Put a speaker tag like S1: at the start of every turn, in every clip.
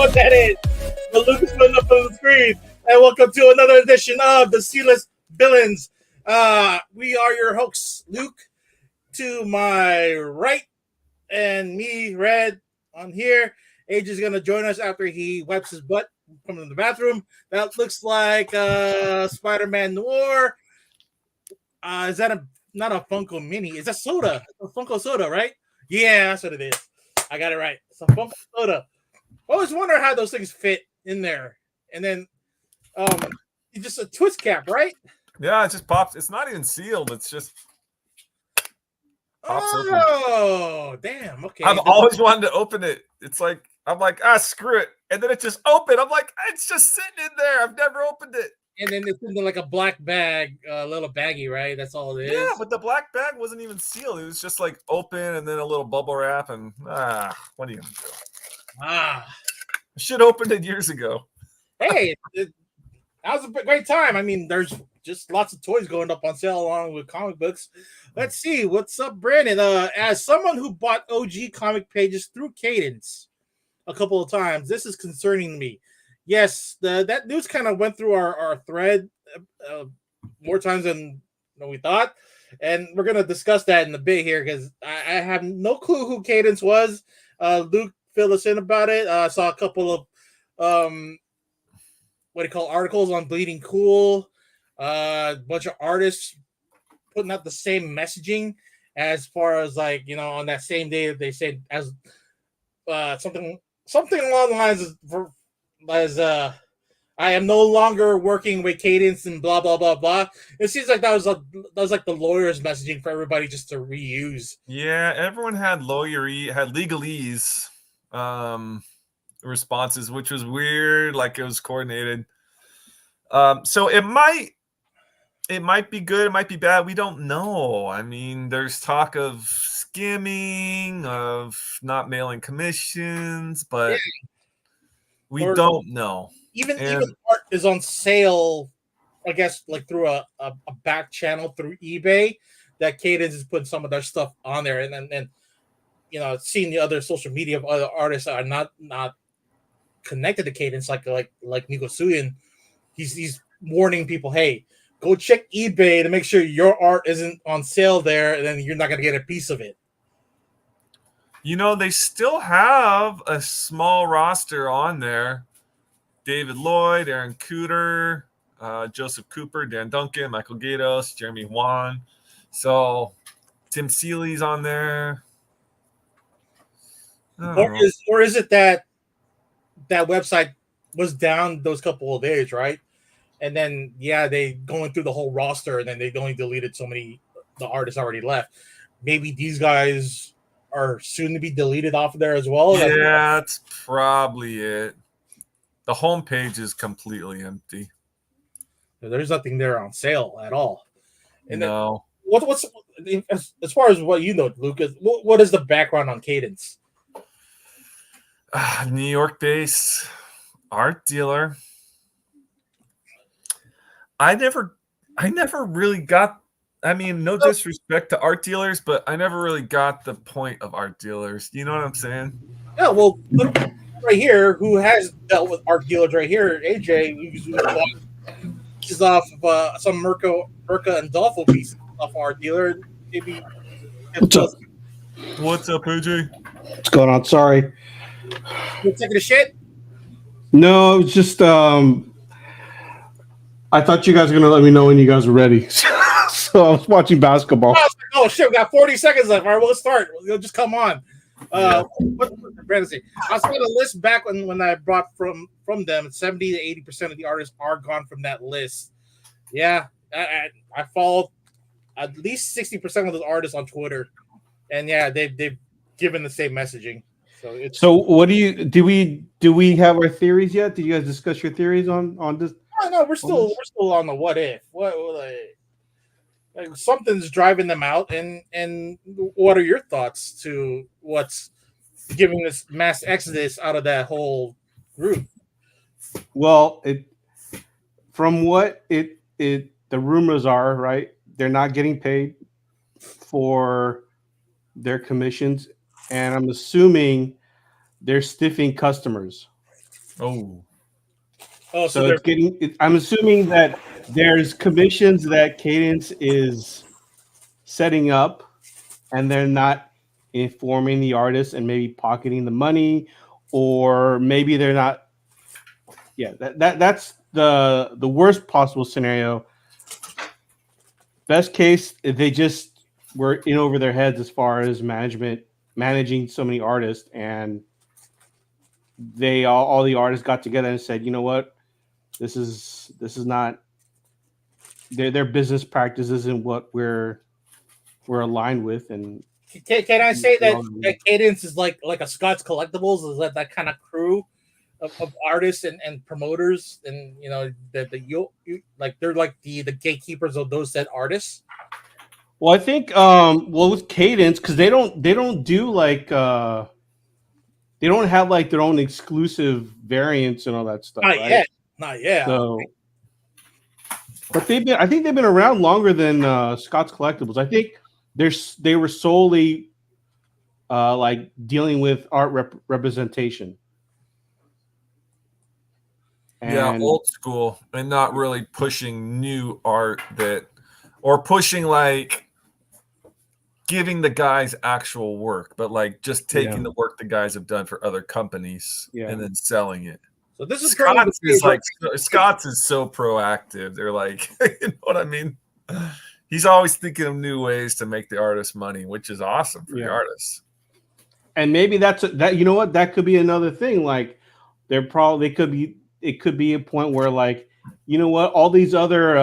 S1: what that is. The Luke is putting up on the screen. And welcome to another edition of the C-List Villains. We are your hosts, Luke to my right, and me, Red, on here. AJ is going to join us after he wipes his butt from the bathroom. That looks like Spider-Man Noir. Is that not a Funko Mini? Is that soda? A Funko soda, right? Yeah, that's what it is. I got it right. It's a Funko soda. I always wonder how those things fit in there. And then it's just a twist cap, right?
S2: Yeah, it just pops. It's not even sealed. It's just pops
S1: open. Damn. Okay.
S2: I've always wanted to open it. It's like, I'm like, screw it. And then it just opened. I'm like, it's just sitting in there. I've never opened it.
S1: And then it's in like a black bag, a little baggy, right? That's all it is.
S2: Yeah, but the black bag wasn't even sealed. It was just like open and then a little bubble wrap. And what are you going to do? I should have opened it years ago.
S1: Hey, that was a great time. I mean, there's just lots of toys going up on sale along with comic books. Let's see. What's up, Brandon? As someone who bought OG comic pages through Cadence a couple of times, this is concerning me. Yes, that news kind of went through our thread more times than we thought. And we're going to discuss that in a bit here because I have no clue who Cadence was. Luke filled us in about it. I saw a couple of articles on Bleeding Cool. A bunch of artists putting out the same messaging as far as on that same day that they said as something along the lines as I am no longer working with Cadence and blah blah blah blah. It seems like that was like the lawyer's messaging for everybody just to reuse.
S2: Yeah, everyone had legalese responses, which was weird. Like it was coordinated. So it might be good, it might be bad. We don't know. I mean, there's talk of skimming, of not mailing commissions, but we don't know.
S1: Even art is on sale, I guess, like through a back channel through eBay. That Cadence is putting some of their stuff on there, and then seeing the other social media of other artists that are not connected to Cadence, like Nico Suyin, he's warning people, hey, go check eBay to make sure your art isn't on sale there, and then you're not going to get a piece of it.
S2: They still have a small roster on there. David Lloyd, Aaron Cooter, Joseph Cooper, Dan Duncan, Michael Gatos, Jeremy Wan. So Tim Seeley's on there.
S1: Or is it that website was down those couple of days, right? And then, they going through the whole roster, and then they only deleted so many. The artists already left. Maybe these guys are soon to be deleted off of there as well.
S2: Yeah, that's probably it. The homepage is completely empty.
S1: There's nothing there on sale at all. And
S2: no.
S1: Then what's as far as what you know, Lucas? What is the background on Cadence?
S2: New York-based art dealer. I never really got. I mean, no disrespect to art dealers, but I never really got the point of art dealers. You know what I'm saying?
S1: Yeah. Well, right here, who has dealt with art dealers right here? AJ, who's off of some Merca and Dolpho pieces off art dealer. Maybe.
S2: What's up, AJ?
S3: What's going on? Sorry.
S1: You taking a shit?
S3: No, it was just I thought you guys were gonna let me know when you guys were ready. So I was watching basketball.
S1: Oh shit, we got 40 seconds left. All right, well, let's start. You'll just come on. What Brandon say? I saw the list back when I brought from them. 70 to 80% of the artists are gone from that list. Yeah, I followed at least 60% of those artists on Twitter, and they've given the same messaging.
S3: So what do we have our theories yet? Did you guys discuss your theories on this?
S1: No, we're still on the what if. Like something's driving them out, and what are your thoughts to what's giving this mass exodus out of that whole group?
S3: Well, from what the rumors are, right? They're not getting paid for their commissions, and I'm assuming they're stiffing customers.
S2: Oh,
S1: Oh, so
S3: So it's getting. I'm assuming that there's commissions that Cadence is setting up, and they're not informing the artist and maybe pocketing the money, or maybe they're not. Yeah, that's the worst possible scenario. Best case, they just were in over their heads as far as managing so many artists, and they all the artists got together and said, you know what, this is not their business practice isn't what we're aligned with, and
S1: can I say that Cadence is like a Scott's Collectibles? Is that kind of crew of artists and promoters, and you know like they're like the gatekeepers of those said artists.
S3: well, I think well with Cadence, because they don't do like they don't have like their own exclusive variants and all that stuff,
S1: Not
S3: right?
S1: yet, not yet.
S3: So, but I think they've been around longer than Scott's Collectibles. I think they were solely like dealing with art representation.
S2: yeah,
S3: And
S2: old school, and not really pushing new art or pushing like giving the guys actual work, but like just taking the work the guys have done for other companies and then selling it.
S1: So this is
S2: Scott's is like Scott's is so proactive. They're like, you know what I mean? He's always thinking of new ways to make the artist money, which is awesome for the artists.
S3: And maybe that you know what, that could be another thing. Like it could be a point where like, you know what, all these other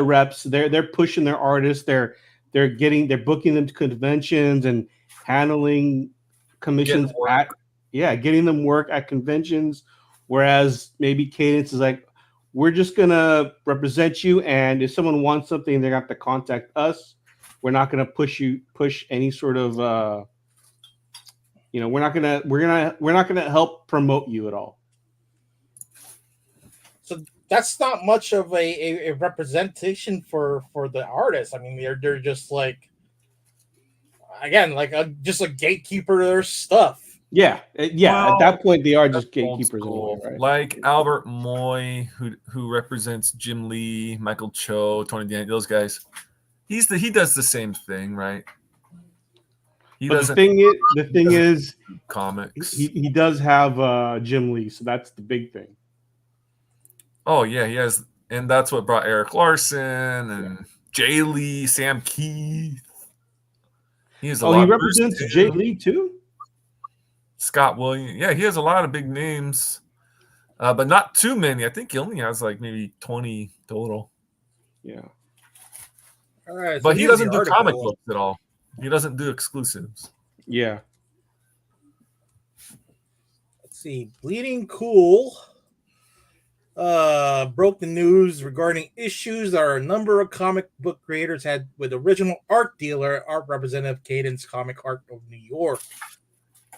S3: reps, they're pushing their artists, they're booking them to conventions and handling commissions getting them work at conventions, whereas maybe Cadence is like, we're just gonna represent you, and if someone wants something, they're gonna have to contact us. We're not gonna push any sort of we're not gonna help promote you at all.
S1: So that's not much of a representation for the artists. I mean, they're just like, again, like just a gatekeeper of their stuff.
S3: Yeah. Well, at that point, they are just gatekeepers,
S2: right? Like Albert Moy, who represents Jim Lee, Michael Cho, Tony Dan, those guys. He does the same thing, right?
S3: The thing is,
S2: comics.
S3: He does have Jim Lee, so that's the big thing.
S2: Oh yeah, he has, and that's what brought Eric Larson and Jay Lee, Sam Keith. He
S3: represents Jay Lee too.
S2: Scott Williams. Yeah, he has a lot of big names, but not too many. I think he only has like maybe 20 total.
S3: Yeah.
S1: All right.
S2: But he doesn't do comic books at all. He doesn't do exclusives.
S3: Yeah.
S1: Let's see. Bleeding Cool broke the news regarding issues that a number of comic book creators had with original art dealer, art representative Cadence Comic Art of New York.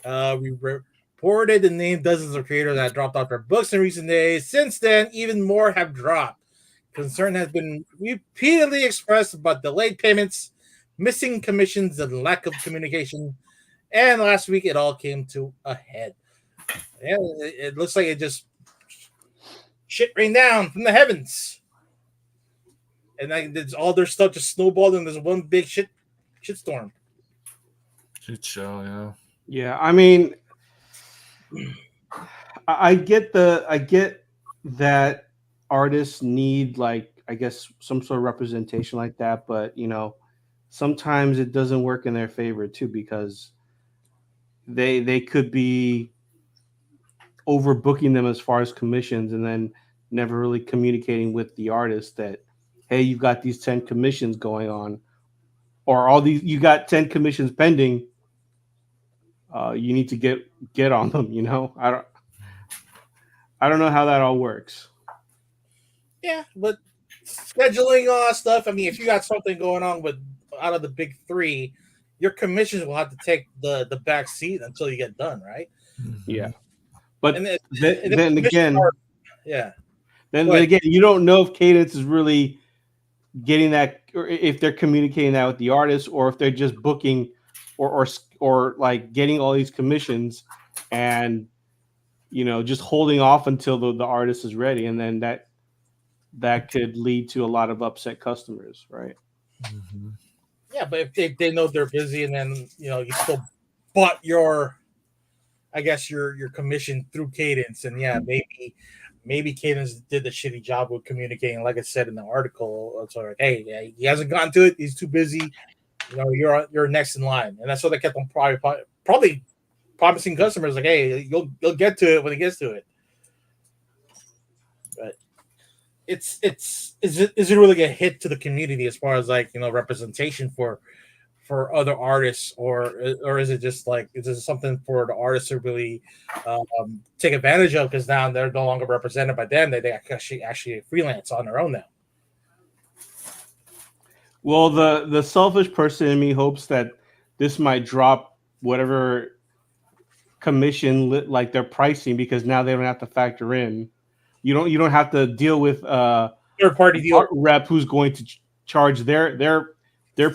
S1: We reported and named dozens of creators that dropped off their books in recent days. Since then, even more have dropped. Concern has been repeatedly expressed about delayed payments, missing commissions, and lack of communication. And last week, it all came to a head. Yeah, it looks like it just shit rained down from the heavens, and like all their stuff just snowballed in this one big shitstorm.
S2: Shit show, yeah.
S3: Yeah, I mean, I get that artists need, like, I guess some sort of representation like that, but you know, sometimes it doesn't work in their favor too, because they could be overbooking them as far as commissions, and then never really communicating with the artist that, hey, you've got these 10 commissions going on, or you got 10 commissions pending. You need to get on them. You know, I don't know how that all works.
S1: Yeah, but scheduling stuff. I mean, if you got something going on with out of the big three, your commissions will have to take the back seat until you get done, right?
S3: Yeah, but
S1: then again,
S3: then again, you don't know if Cadence is really getting that, or if they're communicating that with the artist, or if they're just booking or like getting all these commissions and just holding off until the artist is ready, and then that could lead to a lot of upset customers, right?
S2: Mm-hmm.
S1: Yeah, but if they know they're busy, and then you still bought your, I guess your commission through Cadence, and yeah, maybe Cadence did the shitty job with communicating. Like I said in the article, it's like, hey, yeah, he hasn't gotten to it. He's too busy. You're next in line, and that's what they kept on probably promising customers, like, hey, you'll get to it when it gets to it. But is it really a hit to the community as far as like representation for other artists, or is it just like, is this something for the artists to really take advantage of, because now they're no longer represented by them, they actually freelance on their own now?
S3: Well, the selfish person in me hopes that this might drop whatever commission like their pricing, because now they don't have to factor in. You don't have to deal with
S1: third party deal
S3: art rep who's going to charge their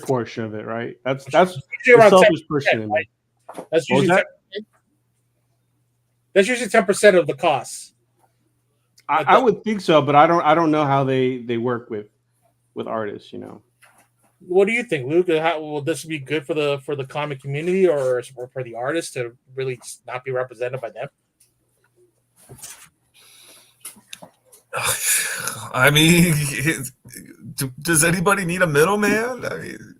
S3: portion of it, right? That's the selfish person in me.
S1: That's usually 10%. That's usually 10% of the costs.
S3: I would think so, but I don't know how they work with artists.
S1: What do you think, Luke? How, will this be good for the comic community, or for the artists to really not be represented by them?
S2: I mean, does anybody need a middleman? I mean,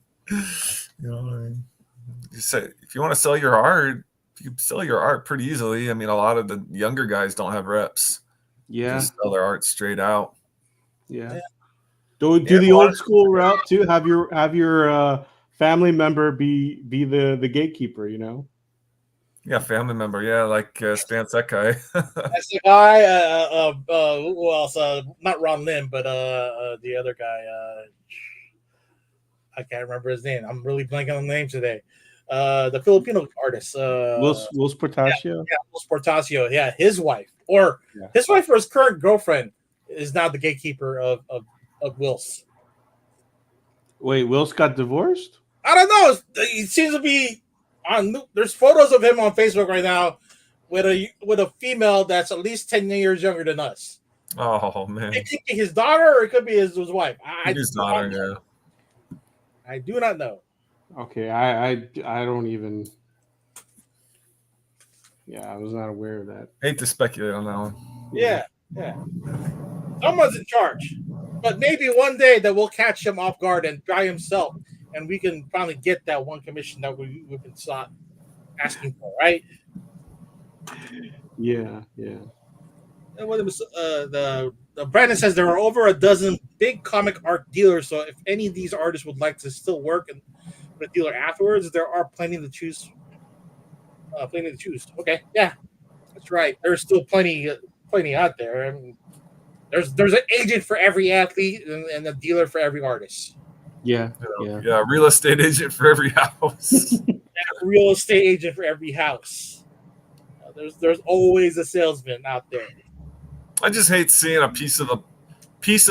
S2: you say, if you want to sell your art, you can sell your art pretty easily. I mean, a lot of the younger guys don't have reps.
S3: Yeah,
S2: just sell their art straight out.
S3: Yeah. Do the old school route too. Have your family member be the gatekeeper.
S2: Yeah, family member. Yeah, like Spance, that guy.
S1: That's the guy. Who else? Not Ron Lim, but the other guy. I can't remember his name. I'm really blanking on the name today. The Filipino artist.
S3: Wills Portacio.
S1: Yeah, Wills Portacio. Yeah, his wife, or his current girlfriend, is now the gatekeeper of Wills.
S3: Wait, Wills got divorced?
S1: I don't know. He seems to be on. There's photos of him on Facebook right now with a female that's at least 10 years younger than us.
S2: Oh man!
S1: It could be his daughter, or it could be his wife.
S2: His daughter. Yeah.
S1: I do not know.
S3: Okay, I don't even. Yeah, I was not aware of that.
S2: Hate to speculate on that one.
S1: Yeah. Someone's in charge, but maybe one day that we'll catch him off guard and by himself, and we can finally get that one commission that we've been asking for, right?
S3: Yeah.
S1: And what was the Brandon says there are over a dozen big comic art dealers, so if any of these artists would like to still work with a dealer afterwards, there are plenty to choose. Okay, yeah, that's right. There's still plenty out there. I mean, there's an agent for every athlete and a dealer for every artist.
S3: Yeah.
S2: Real estate agent for every house.
S1: And a real estate agent for every house. There's always a salesman out there.
S2: I just hate seeing a piece of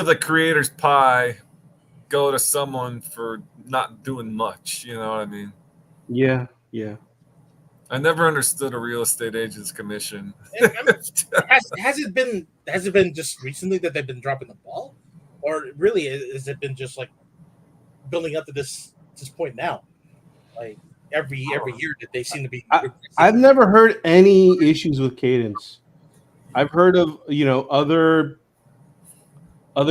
S2: the creator's pie go to someone for not doing much. You know what I mean?
S3: Yeah.
S2: I never understood a real estate agent's commission.
S1: Has it been just recently that they've been dropping the ball, or really has it been just like building up to this point now? Like every year that they seem to be.
S3: I've never heard any issues with Cadence. I've heard of other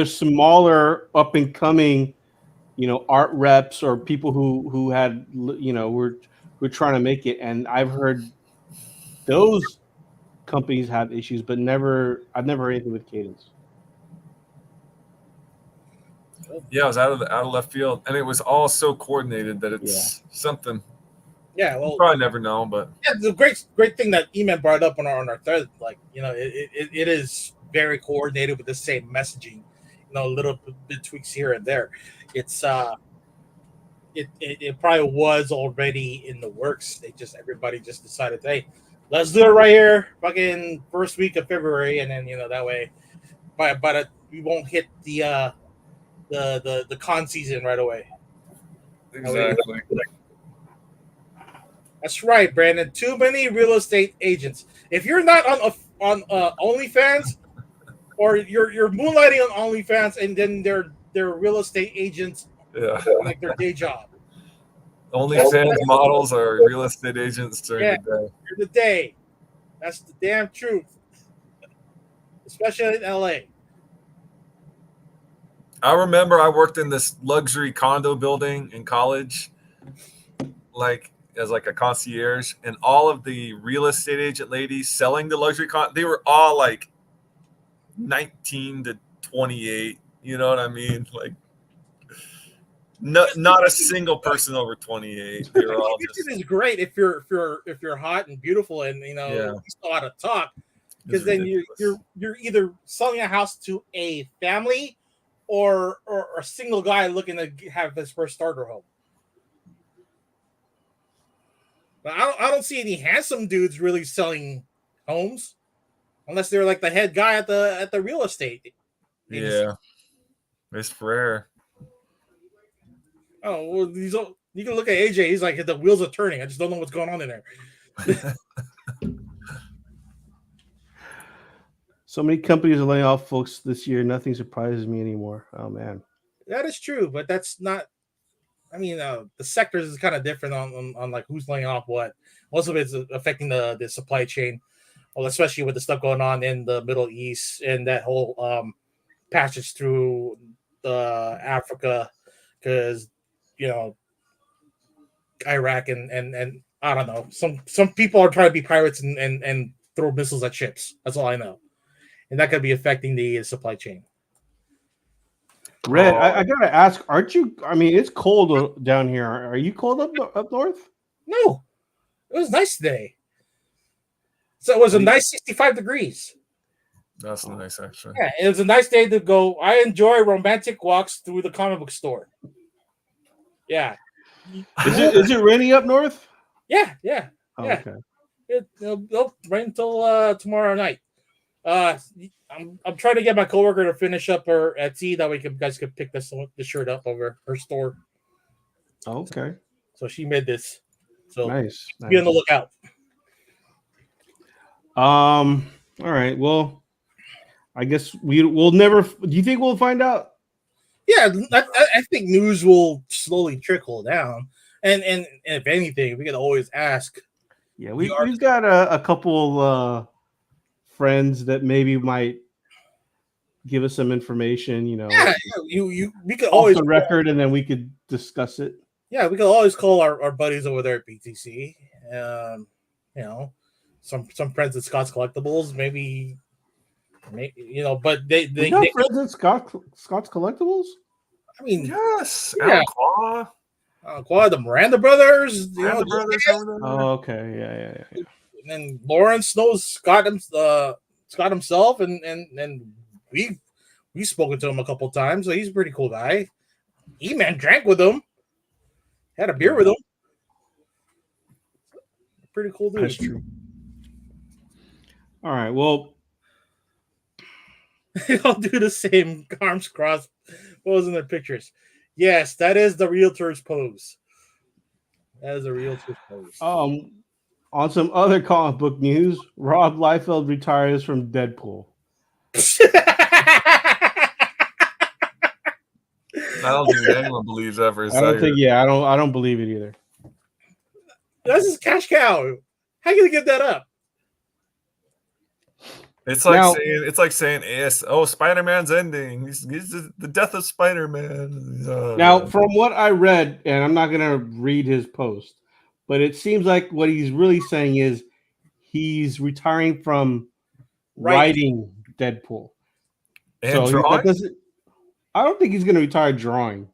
S3: smaller up and coming art reps or people who had were trying to make it, and I've heard those companies have issues, but I've never heard anything with Cadence.
S2: Yeah, it was out of left field, and it was all so coordinated that it's something.
S1: Yeah, well,
S2: we'll probably never know, but
S1: the great thing that E-Man brought up on our thread, like it is very coordinated with the same messaging, a little bit tweaks here and there. It's it probably was already in the works. Everybody just decided, hey, let's do it right here, fucking first week of February, and then that way, but we won't hit the con season right away.
S2: Exactly.
S1: That's right, Brandon. Too many real estate agents. If you're not on OnlyFans, or you're moonlighting on OnlyFans, and then they're real estate agents,
S2: Yeah.
S1: like their day job.
S2: OnlyFans models are real estate agents during
S1: Yeah,
S2: the day.
S1: during the day. That's the damn truth, especially in LA.
S2: I remember I worked in this luxury condo building in college, like as like a concierge, and all of the real estate agent ladies selling the luxury they were all like 19 to 28. You know what I mean? Like not a single person over 28. They were all just
S1: Is great if you're hot and beautiful, and you
S2: Yeah.
S1: know how to talk, because
S2: it's
S1: then
S2: ridiculous.
S1: you're either selling a house to a family or a single guy looking to have his first starter home. But I don't see any handsome dudes really selling homes unless they're like the head guy at the real estate agency.
S2: Yeah, it's rare.
S1: Oh, well, you can look at AJ. He's like, the wheels are turning. I just don't know what's going on in there.
S3: So many companies are laying off folks this year. Nothing surprises me anymore. Oh man,
S1: That is true, but that's not. I mean, the sectors is kind of different on like who's laying off what. Most of it's affecting the supply chain, well, especially with the stuff going on in the Middle East and that whole passage through the Africa, because you know Iraq and I don't know, some people are trying to be pirates and throw missiles at ships. That's all I know, and that could be affecting the supply chain.
S3: Red. I gotta ask. Aren't you? I mean, it's cold down here. Are you cold up north?
S1: No, it was nice today. So it was a nice 65 degrees.
S2: That's nice, actually.
S1: Yeah, it was a nice day to go. I enjoy romantic walks through the comic book store. Yeah.
S3: Is it raining up north?
S1: Yeah.
S3: Oh,
S1: Yeah.
S3: okay.
S1: It'll rain until tomorrow night. I'm trying to get my coworker to finish up her Etsy. That way you guys could pick the shirt up over her store.
S3: Okay.
S1: So she made this. So
S3: Nice.
S1: be on the lookout.
S3: All right. Well, I guess we'll never. Do you think we'll find out?
S1: Yeah, I think news will slowly trickle down, and if anything, we can always ask.
S3: Yeah, we've got a couple friends that maybe might give us some information. You know,
S1: Yeah, we could
S3: off
S1: always
S3: the record, and then we could discuss it.
S1: Yeah, we could always call our buddies over there at BTC. You know, some friends at Scott's Collectibles, maybe you know, but they
S3: got friends at Scott's Collectibles.
S1: I mean,
S2: yes,
S1: yeah. Quad, the Miranda brothers,
S2: Miranda brothers.
S3: Oh, okay, yeah.
S1: And then Lawrence knows Scott himself, and we've spoken to him a couple times, so he's a pretty cool guy. E-Man drank with him, had a beer with him. Pretty cool dude.
S3: That's true. All right, well,
S1: I'll do the same arms crossed pose in their pictures. Yes, that is the realtor's pose. That is a realtor's pose.
S3: On some other comic book news, Rob Liefeld retires from Deadpool.
S2: I don't think anyone believes that for a second.
S3: I don't believe it either.
S1: That's his cash cow. How are you gonna get that up?
S2: It's like saying Spider-Man's ending. He's the death of Spider-Man.
S3: Now, from what I read, and I'm not gonna read his post, but it seems like what he's really saying is he's retiring from writing Deadpool.
S2: And
S3: so
S2: drawing?
S3: I don't think he's gonna retire drawing.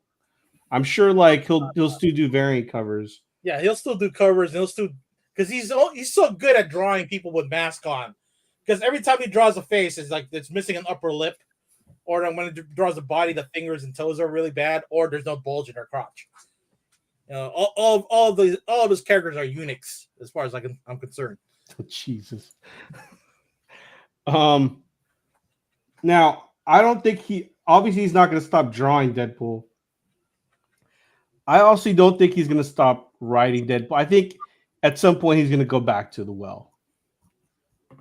S3: I'm sure like he'll still do variant covers.
S1: Yeah, he'll still do covers, and he'll still because he's so good at drawing people with masks on. Because every time he draws a face, it's like it's missing an upper lip, or when it draws a body, the fingers and toes are really bad, or there's no bulge in her crotch. You know, all of his characters are uniques as far as I'm concerned.
S3: Oh, Jesus. Now I don't think he's not going to stop drawing Deadpool. I also don't think he's going to stop writing Deadpool. I think at some point he's going to go back to the well.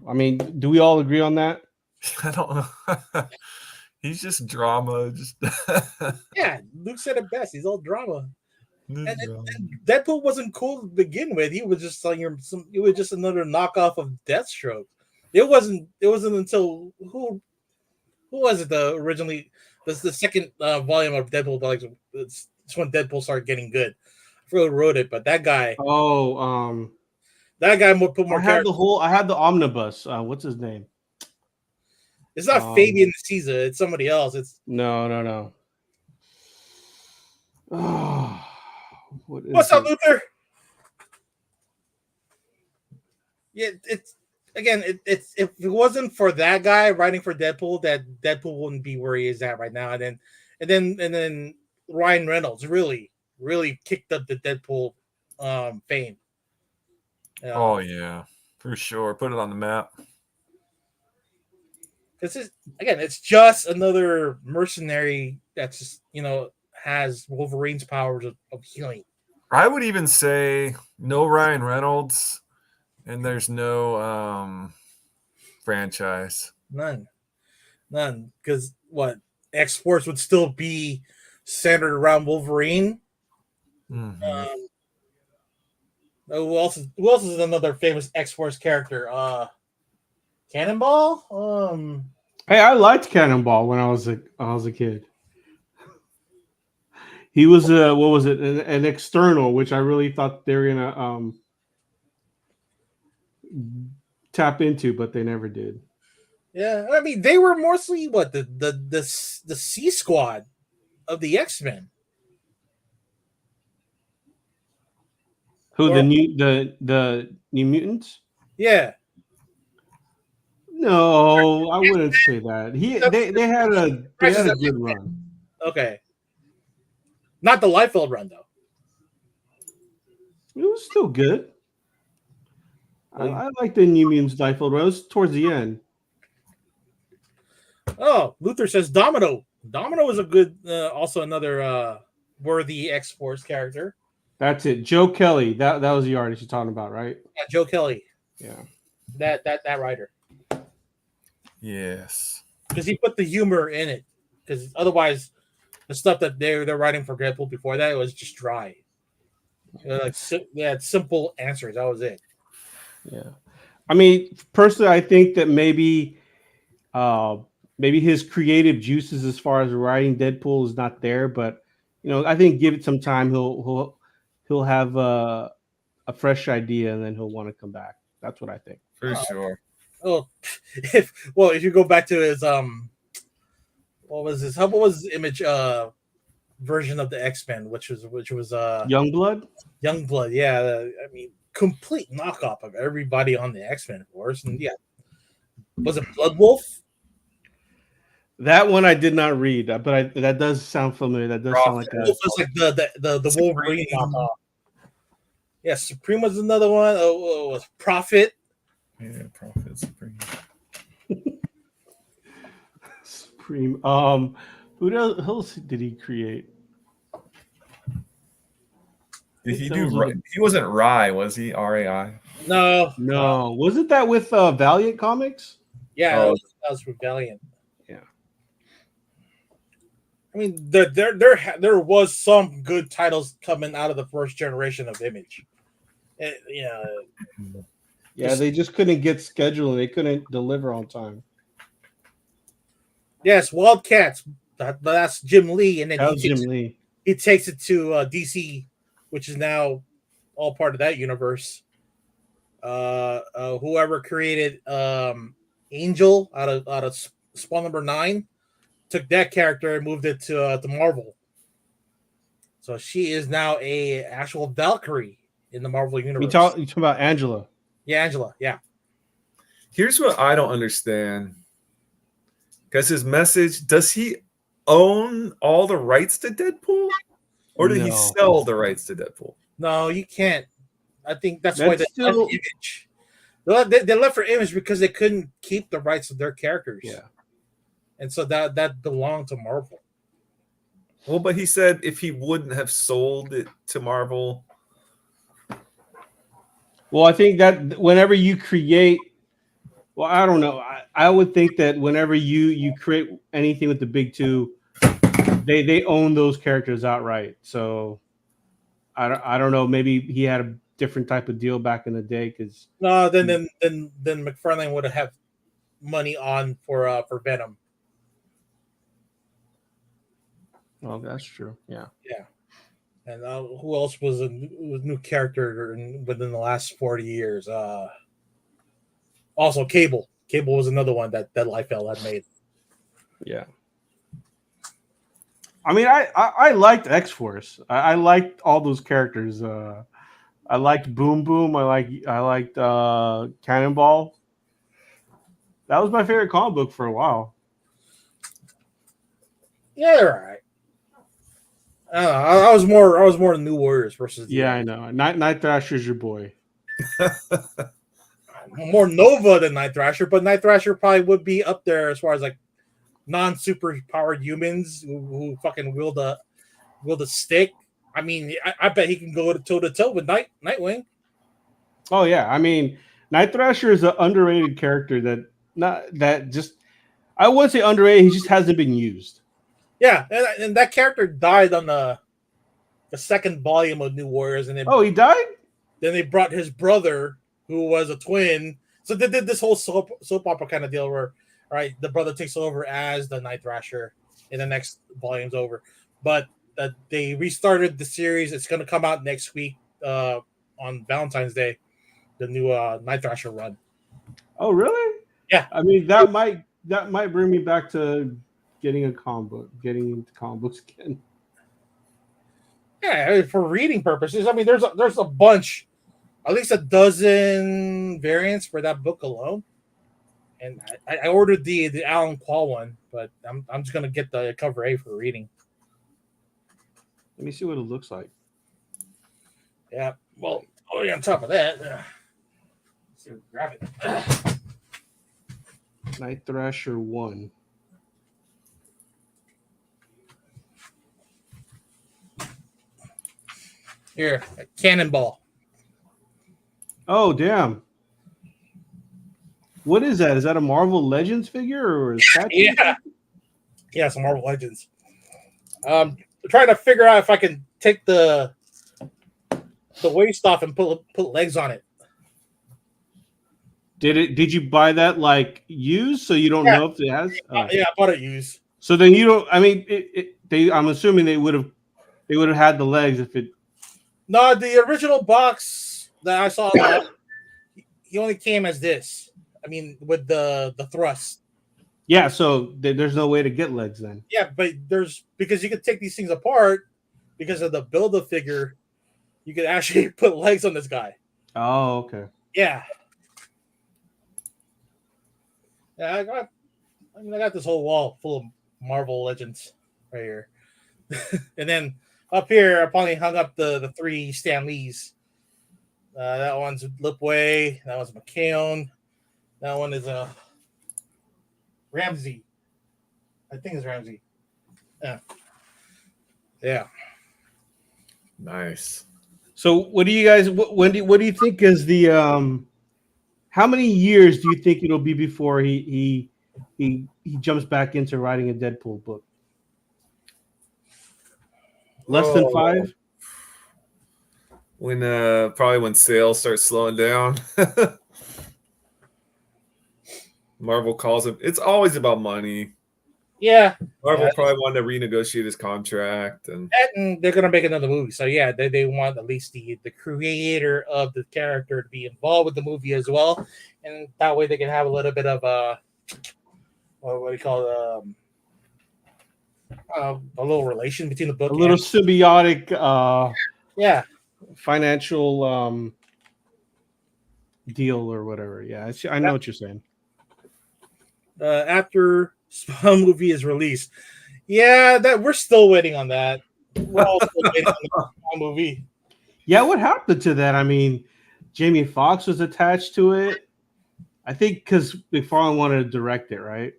S3: I mean, do we all agree on that?
S2: I don't know. He's just drama. Just
S1: Yeah, Luke said it best. He's all drama. And
S2: drama.
S1: Deadpool wasn't cool to begin with. He was just like he was just another knockoff of Deathstroke. It wasn't until who was it? The second volume of Deadpool. Like it's when Deadpool started getting good. I forgot who wrote it, but that guy.
S3: Oh,
S1: that guy put more.
S3: I had the omnibus. What's his name?
S1: It's not Fabian Caesar. It's somebody else. It's
S3: no. Oh,
S1: what's up, Luther? Yeah, it's again. It's if it wasn't for that guy writing for Deadpool, that Deadpool wouldn't be where he is at right now. And then Ryan Reynolds really kicked up the Deadpool fame.
S2: Oh yeah, for sure. Put it on the map.
S1: It's just another mercenary that's just has Wolverine's powers of healing.
S2: I would even say no Ryan Reynolds, and there's no franchise.
S1: None. Because what X-Force would still be centered around Wolverine.
S2: Mm-hmm.
S1: Who else is another famous X-Force character? Cannonball.
S3: Hey, I liked Cannonball when I was a kid. He was what was it? An external, which I really thought they were gonna tap into, but they never did.
S1: Yeah, I mean they were mostly the C Squad of the X-Men.
S3: Who the New Mutants?
S1: Yeah.
S3: No, I wouldn't say that. They had a good run.
S1: Okay. Not the Liefeld run though.
S3: It was still good. I like the New Mutants Liefeld run. It was towards the end.
S1: Oh, Luther says Domino. Domino is a good, also another worthy X-Force character.
S3: That's it. Joe Kelly. That was the artist you're talking about, right?
S1: Yeah, Joe Kelly.
S3: Yeah.
S1: That writer.
S2: Yes.
S1: Because he put the humor in it. Because otherwise, the stuff that they're writing for Deadpool before that, it was just dry. They had simple answers. That was it.
S3: Yeah. I mean, personally, I think that maybe his creative juices as far as writing Deadpool is not there, but I think give it some time, he'll have a fresh idea, and then he'll want to come back. That's what I think.
S2: For sure.
S1: Oh, if you go back to his what was his image version of the X-Men, which was
S3: Youngblood?
S1: Youngblood, yeah. I mean, complete knockoff of everybody on the X-Men force, and yeah, was it Blood Wolf?
S3: That one I did not read, but that does sound familiar. That does sound like
S1: Wolf was like the Wolverine knockoff. Yeah, Supreme was another one. Oh, was Prophet.
S2: Yeah, Prophet Supreme.
S3: Supreme. Who else did he create?
S2: Did he do? He wasn't Rai, was he? RAI.
S1: No.
S3: Wasn't that with Valiant Comics?
S1: Yeah, that was with Valiant.
S3: Yeah.
S1: I mean, there was some good titles coming out of the first generation of Image.
S3: Yeah, they just couldn't get scheduled. They couldn't deliver on time.
S1: Yes, Wildcats. That's Jim Lee, and then he takes it to DC, which is now all part of that universe. Whoever created Angel out of Spawn number 9 took that character and moved it to Marvel. So she is now a actual Valkyrie in the Marvel universe.
S3: You talk about Angela.
S1: Yeah, Angela. Yeah.
S2: Here's what I don't understand. Because his message, does he own all the rights to Deadpool? Or did he sell the rights to Deadpool?
S1: No, you can't. I think that's why they left Image. They left for Image because they couldn't keep the rights of their characters.
S3: Yeah.
S1: And so that belonged to Marvel.
S2: Well, but he said if he wouldn't have sold it to Marvel.
S3: Well, I think that whenever you create Well, I don't know. I would think that whenever you create anything with the big two, they own those characters outright. So I don't know. Maybe he had a different type of deal back in the day because
S1: No, then McFarlane would have money on for Venom.
S3: oh, that's true. Yeah.
S1: Yeah. And who else was a new character within the last 40 years? Also, Cable. Cable was another one that Liefeld had made.
S3: Yeah. I mean, I liked X Force. I liked all those characters. I liked Boom Boom. I liked Cannonball. That was my favorite comic book for a while.
S1: Yeah, right. I don't know. I was more the New Warriors versus the,
S3: Yeah, I know. Night Thrasher's your boy.
S1: more Nova than Night Thrasher, but Night Thrasher probably would be up there as far as like non-super powered humans who fucking wield a stick. I mean, I bet he can go toe to toe with Nightwing.
S3: Oh yeah, I mean, Night Thrasher is an underrated character I wouldn't say underrated. He just hasn't been used.
S1: Yeah, and that character died on the second volume of New Warriors, and then
S3: he died.
S1: Then they brought his brother, who was a twin. So they did this whole soap opera kind of deal where, all right, the brother takes over as the Night Thrasher in the next volume's over. But they restarted the series. It's going to come out next week on Valentine's Day, the new Night Thrasher run.
S3: Oh, really?
S1: Yeah.
S3: I mean, that might bring me back to getting into comic books again.
S1: Yeah, for reading purposes. I mean, there's a bunch, at least a dozen variants for that book alone. And I ordered the Alan Quall one, but I'm just gonna get the cover A for reading.
S3: Let me see what it looks like.
S1: Yeah. Well, on top of that, let's see, grab it.
S3: Night Thrasher 1.
S1: Here, a Cannonball.
S3: Oh, damn. What is that? Is that a Marvel Legends figure or is that?
S1: Yeah. Yeah, some Marvel Legends. I'm trying to figure out if I can take the waist off and put legs on it.
S3: Did you buy that like used so you don't know if it has?
S1: Yeah, I bought it used.
S3: So then you don't. I mean, I'm assuming they would have had the legs if it.
S1: No, the original box that I saw, he only came as this. I mean, with the thrust.
S3: Yeah, so there's no way to get legs then.
S1: Yeah, but because you could take these things apart because of the build of figure, you could actually put legs on this guy.
S3: Oh, okay.
S1: Yeah. Yeah, I got this whole wall full of Marvel Legends right here. And then up here, I probably hung up the 3 Stan Lees. That one's Lipway. That one's McKeown. That one is Ramsey. I think it's Ramsey. Yeah. Yeah.
S2: Nice.
S3: So, what do you guys? What do you think is the? How many years do you think it'll be before he jumps back into writing a Deadpool book? Less than 5?
S2: Probably when sales start slowing down. Marvel calls him. It's always about money.
S1: Yeah.
S2: Marvel probably wanted to renegotiate his contract, and
S1: they're gonna make another movie. So yeah, they want at least the creator of the character to be involved with the movie as well, and that way they can have a little bit of what do you call it? A little relation between the book,
S3: a little symbiotic, financial deal or whatever. Yeah, I know what you're saying.
S1: After Spawn movie is released, that we're still waiting on that. We're all still waiting on the Spawn movie.
S3: Yeah, what happened to that? I mean, Jamie Foxx was attached to it. I think because McFarlane wanted to direct it, right?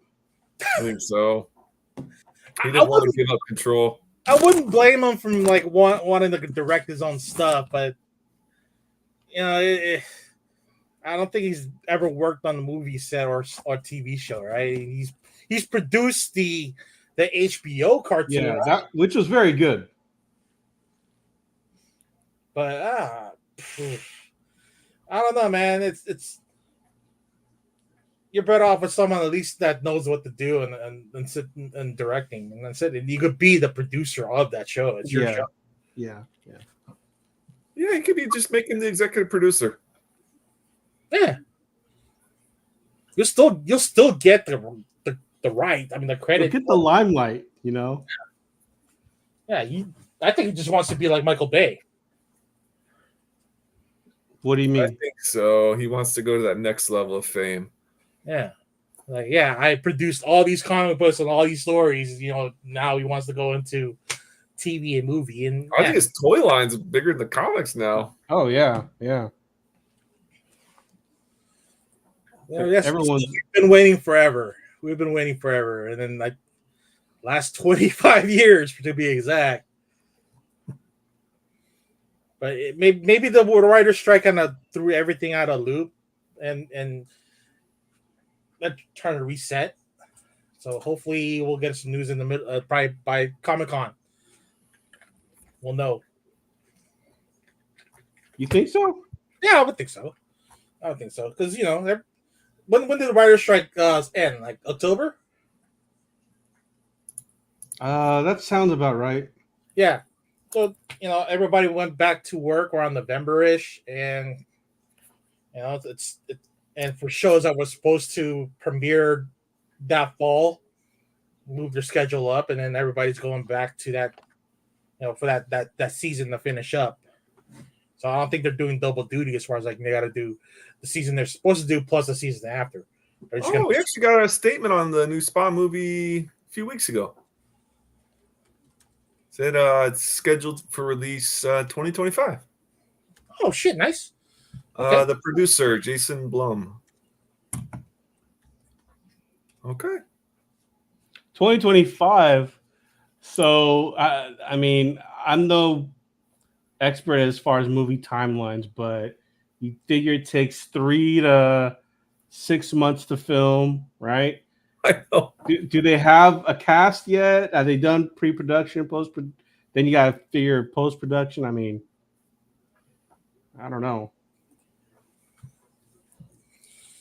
S2: I think so. He didn't want to give up control.
S1: I wouldn't blame him from like wanting to direct his own stuff, but you know, I don't think he's ever worked on a movie set or TV show, right? He's produced the HBO cartoon,
S3: Yeah,
S1: right?
S3: that which was very good.
S1: But I don't know, man. It's you're better off with someone at least that knows what to do and sit and directing, and that's it. And you could be the producer of that show. It's your show.
S3: Yeah.
S2: Yeah, he could be just making the executive producer.
S1: Yeah, you'll still get the right. I mean, the credit.
S3: You'll get the limelight, you know.
S1: Yeah, I think he just wants to be like Michael Bay.
S3: What do you
S2: I
S3: mean?
S2: think so. He wants to go to that next level of fame.
S1: Yeah. Like, yeah, I produced all these comic books and all these stories. You know, now he wants to go into TV and movie. And
S2: I think his toy line's bigger than the comics now.
S3: Oh yeah.
S1: Everyone's been waiting forever. We've been waiting forever, and then like last 25 years to be exact. But maybe the writer's strike kind of threw everything out of loop, and they're trying to reset. So hopefully we'll get some news in the middle, probably by Comic-Con. We'll know.
S3: You think so?
S1: Yeah, I would think so. Because you know, when did the writer's strike end? Like October?
S3: That sounds about right.
S1: Yeah. So you know, everybody went back to work around November-ish, and you know, and for shows that were supposed to premiere that fall, move their schedule up, and then everybody's going back to that, you know, for that season to finish up. So I don't think they're doing double duty as far as like they got to do the season they're supposed to do plus the season after.
S2: We actually got a statement on the new Spawn movie a few weeks ago. Said it's scheduled for release 2025.
S1: Oh shit! Nice. Okay.
S2: The producer Jason Blum. Okay.
S3: 2025. So I mean, I'm no expert as far as movie timelines, but you figure it takes 3 to 6 months to film, right?
S2: I know.
S3: Do they have a cast yet? Have they done pre-production, post-production? Then you got to figure post-production. I mean, I don't know.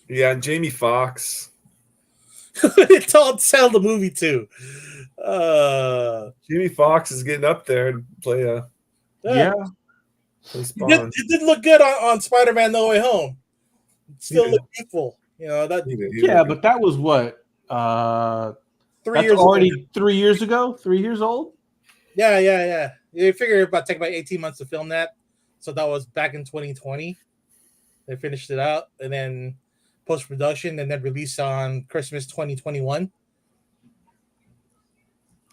S2: Yeah, Jamie Foxx.
S1: It's all sell the movie too.
S2: Jamie Foxx is getting up there to play a
S1: It did look good on Spider-Man No Way Home. It still looked beautiful. You know that.
S3: Yeah, but that was what
S1: 3 years
S3: already
S1: ago.
S3: 3 years ago. 3 years old.
S1: Yeah. You figure it about take about 18 months to film that. So that was back in 2020. They finished it out and then post-production and then release on Christmas 2021.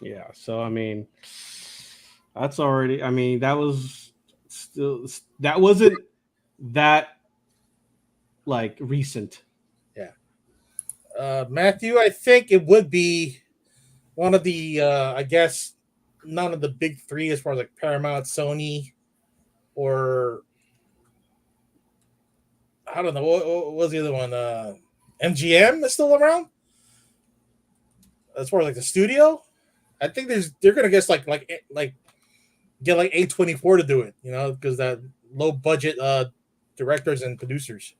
S3: Yeah, so I mean, that's already. I mean, that was still that wasn't that like recent.
S1: Yeah, Matthew, I think it would be one of the. I guess none of the big three as far as like Paramount, Sony, or I don't know what was the other one. MGM is still around as far as like the studio. I think they're gonna guess like get like A24 to do it, you know, because that low budget directors and producers.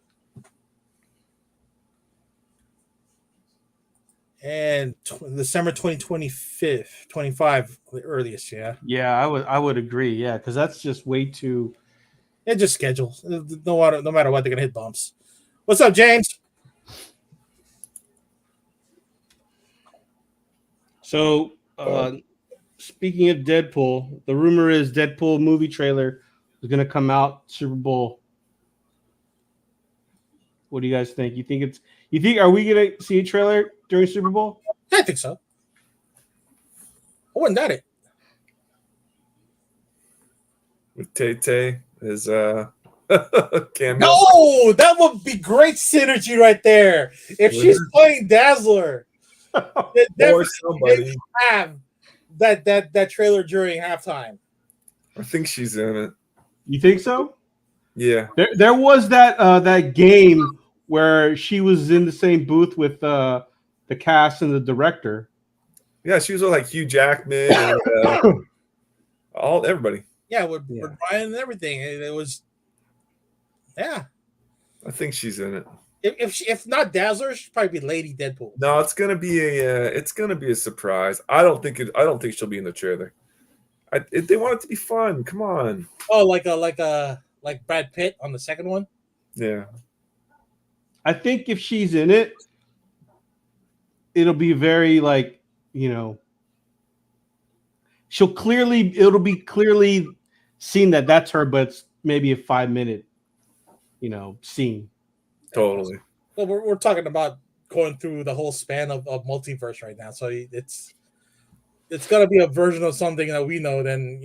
S1: And December 2025, the earliest, yeah.
S3: Yeah, I would agree. Yeah, because that's just way too.
S1: And just schedule. No matter what, they're gonna hit bumps. What's up, James?
S3: So, speaking of Deadpool, the rumor is Deadpool movie trailer is going to come out Super Bowl. What do you guys think? You think are we going to see a trailer during Super Bowl?
S1: I think so. I wouldn't doubt it.
S2: With Tay is cameo.
S1: No, that would be great synergy right there. If she's playing Dazzler,
S2: or somebody
S1: have that trailer during halftime.
S2: I think she's in it.
S3: You think so?
S2: Yeah.
S3: There was that game where she was in the same booth with the cast and the director.
S2: Yeah, she was with like Hugh Jackman and everybody.
S1: Yeah, with Brian and everything. It was, yeah.
S2: I think she's in it.
S1: If not Dazzler, she'd probably be Lady Deadpool.
S2: No, it's gonna be a surprise. I don't think she'll be in the trailer. They want it to be fun. Come on.
S1: Oh, like Brad Pitt on the second one.
S2: Yeah.
S3: I think if she's in it, it'll be very like, it'll be clearly seen that that's her, but it's maybe a 5-minute, scene.
S2: Totally.
S1: Well, we're talking about going through the whole span of multiverse right now, so it's gonna be a version of something that we know. Then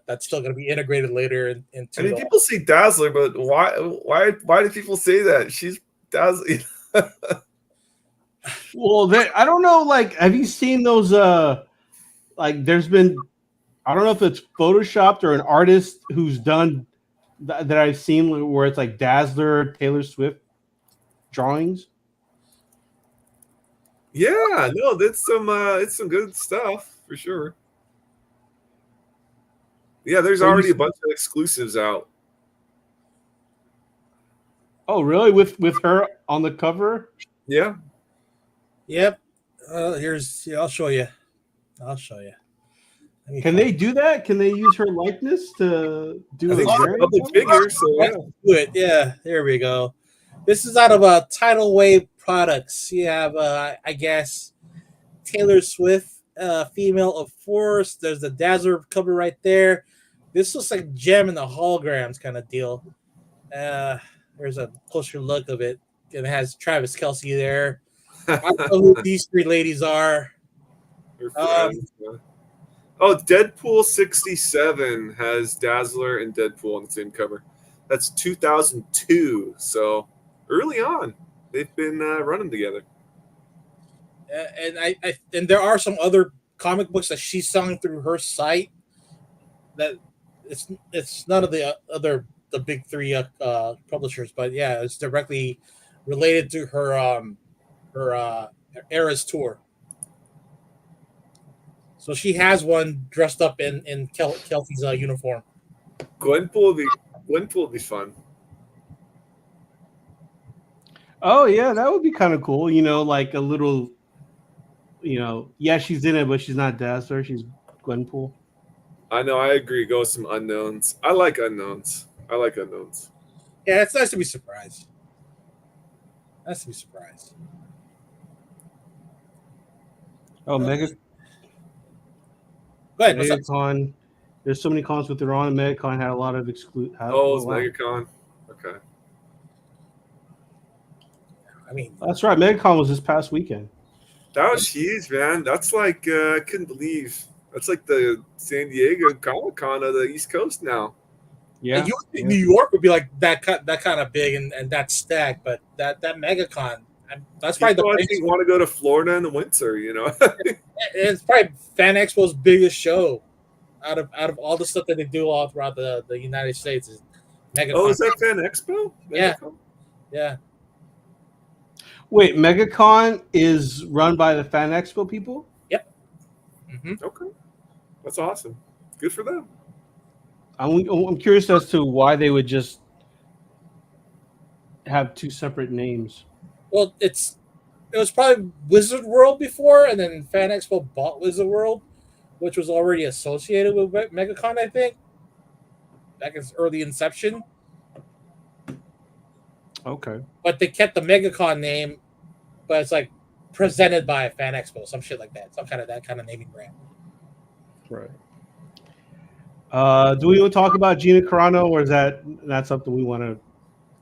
S1: that's still gonna be integrated later into.
S2: I mean, people say Dazzler, but why do people say that? She's Dazzler.
S3: Well, I don't know. Like, have you seen those? Like, there's been, I don't know if it's photoshopped or an artist who's done that I've seen where it's like Dazzler, Taylor Swift drawings.
S2: Yeah, no, it's some good stuff for sure. Yeah, there's already a bunch of exclusives out.
S3: Oh, really? With her on the cover?
S2: Yeah.
S1: Yep. I'll show you.
S3: Can they do that? Can they use her likeness to do
S2: I think she's a public figure, so yeah.
S1: Do it. Yeah, there we go. This is out of Tidal Wave Products. You have, I guess, Taylor Swift, female of force. There's the Dazzler cover right there. This looks like Gem in the holograms kind of deal. There's a closer look of it. It has Travis Kelce there. I don't know who these three ladies are.
S2: Deadpool 67 has Dazzler and Deadpool on the same cover. That's 2002. So early on, they've been running together.
S1: And there are some other comic books that she's selling through her site. That it's none of the big three publishers, but yeah, it's directly related to her Eras tour. So she has one dressed up in Kelce's uniform.
S2: Gwenpool would be fun.
S3: Oh yeah, that would be kind of cool. Like a little. Yeah, she's in it, but she's not Dazzler. She's Gwenpool.
S2: I know. I agree. Go with some unknowns. I like unknowns.
S1: Yeah, it's nice to be surprised.
S3: Oh, Mega.
S1: Go ahead.
S3: MegaCon. There's so many cons with their on. MegaCon had a lot of exclude.
S2: Oh, it's MegaCon. Okay.
S1: I mean,
S3: that's right. MegaCon was this past weekend.
S2: That was huge, man. That's like I couldn't believe. That's like the San Diego Comic Con of the East Coast now.
S3: Yeah.
S1: New York would be like that kind of big and that stacked, but that MegaCon. That's probably
S2: I think want to go to Florida in the winter,
S1: It's probably Fan Expo's biggest show out of all the stuff that they do all throughout the United States. Is MegaCon.
S2: Oh, is that Fan Expo?
S1: Yeah.
S3: Wait, MegaCon is run by the Fan Expo people?
S1: Yep. Mm-hmm.
S2: Okay, that's awesome. Good for them.
S3: I'm curious as to why they would just have two separate names.
S1: Well, it was probably Wizard World before, and then Fan Expo bought Wizard World, which was already associated with MegaCon, I think, back in its early inception.
S3: Okay.
S1: But they kept the MegaCon name, but it's like presented by Fan Expo, some shit like that, that kind of naming brand.
S3: Right. Do we want to talk about Gina Carano, or is that not something we want to?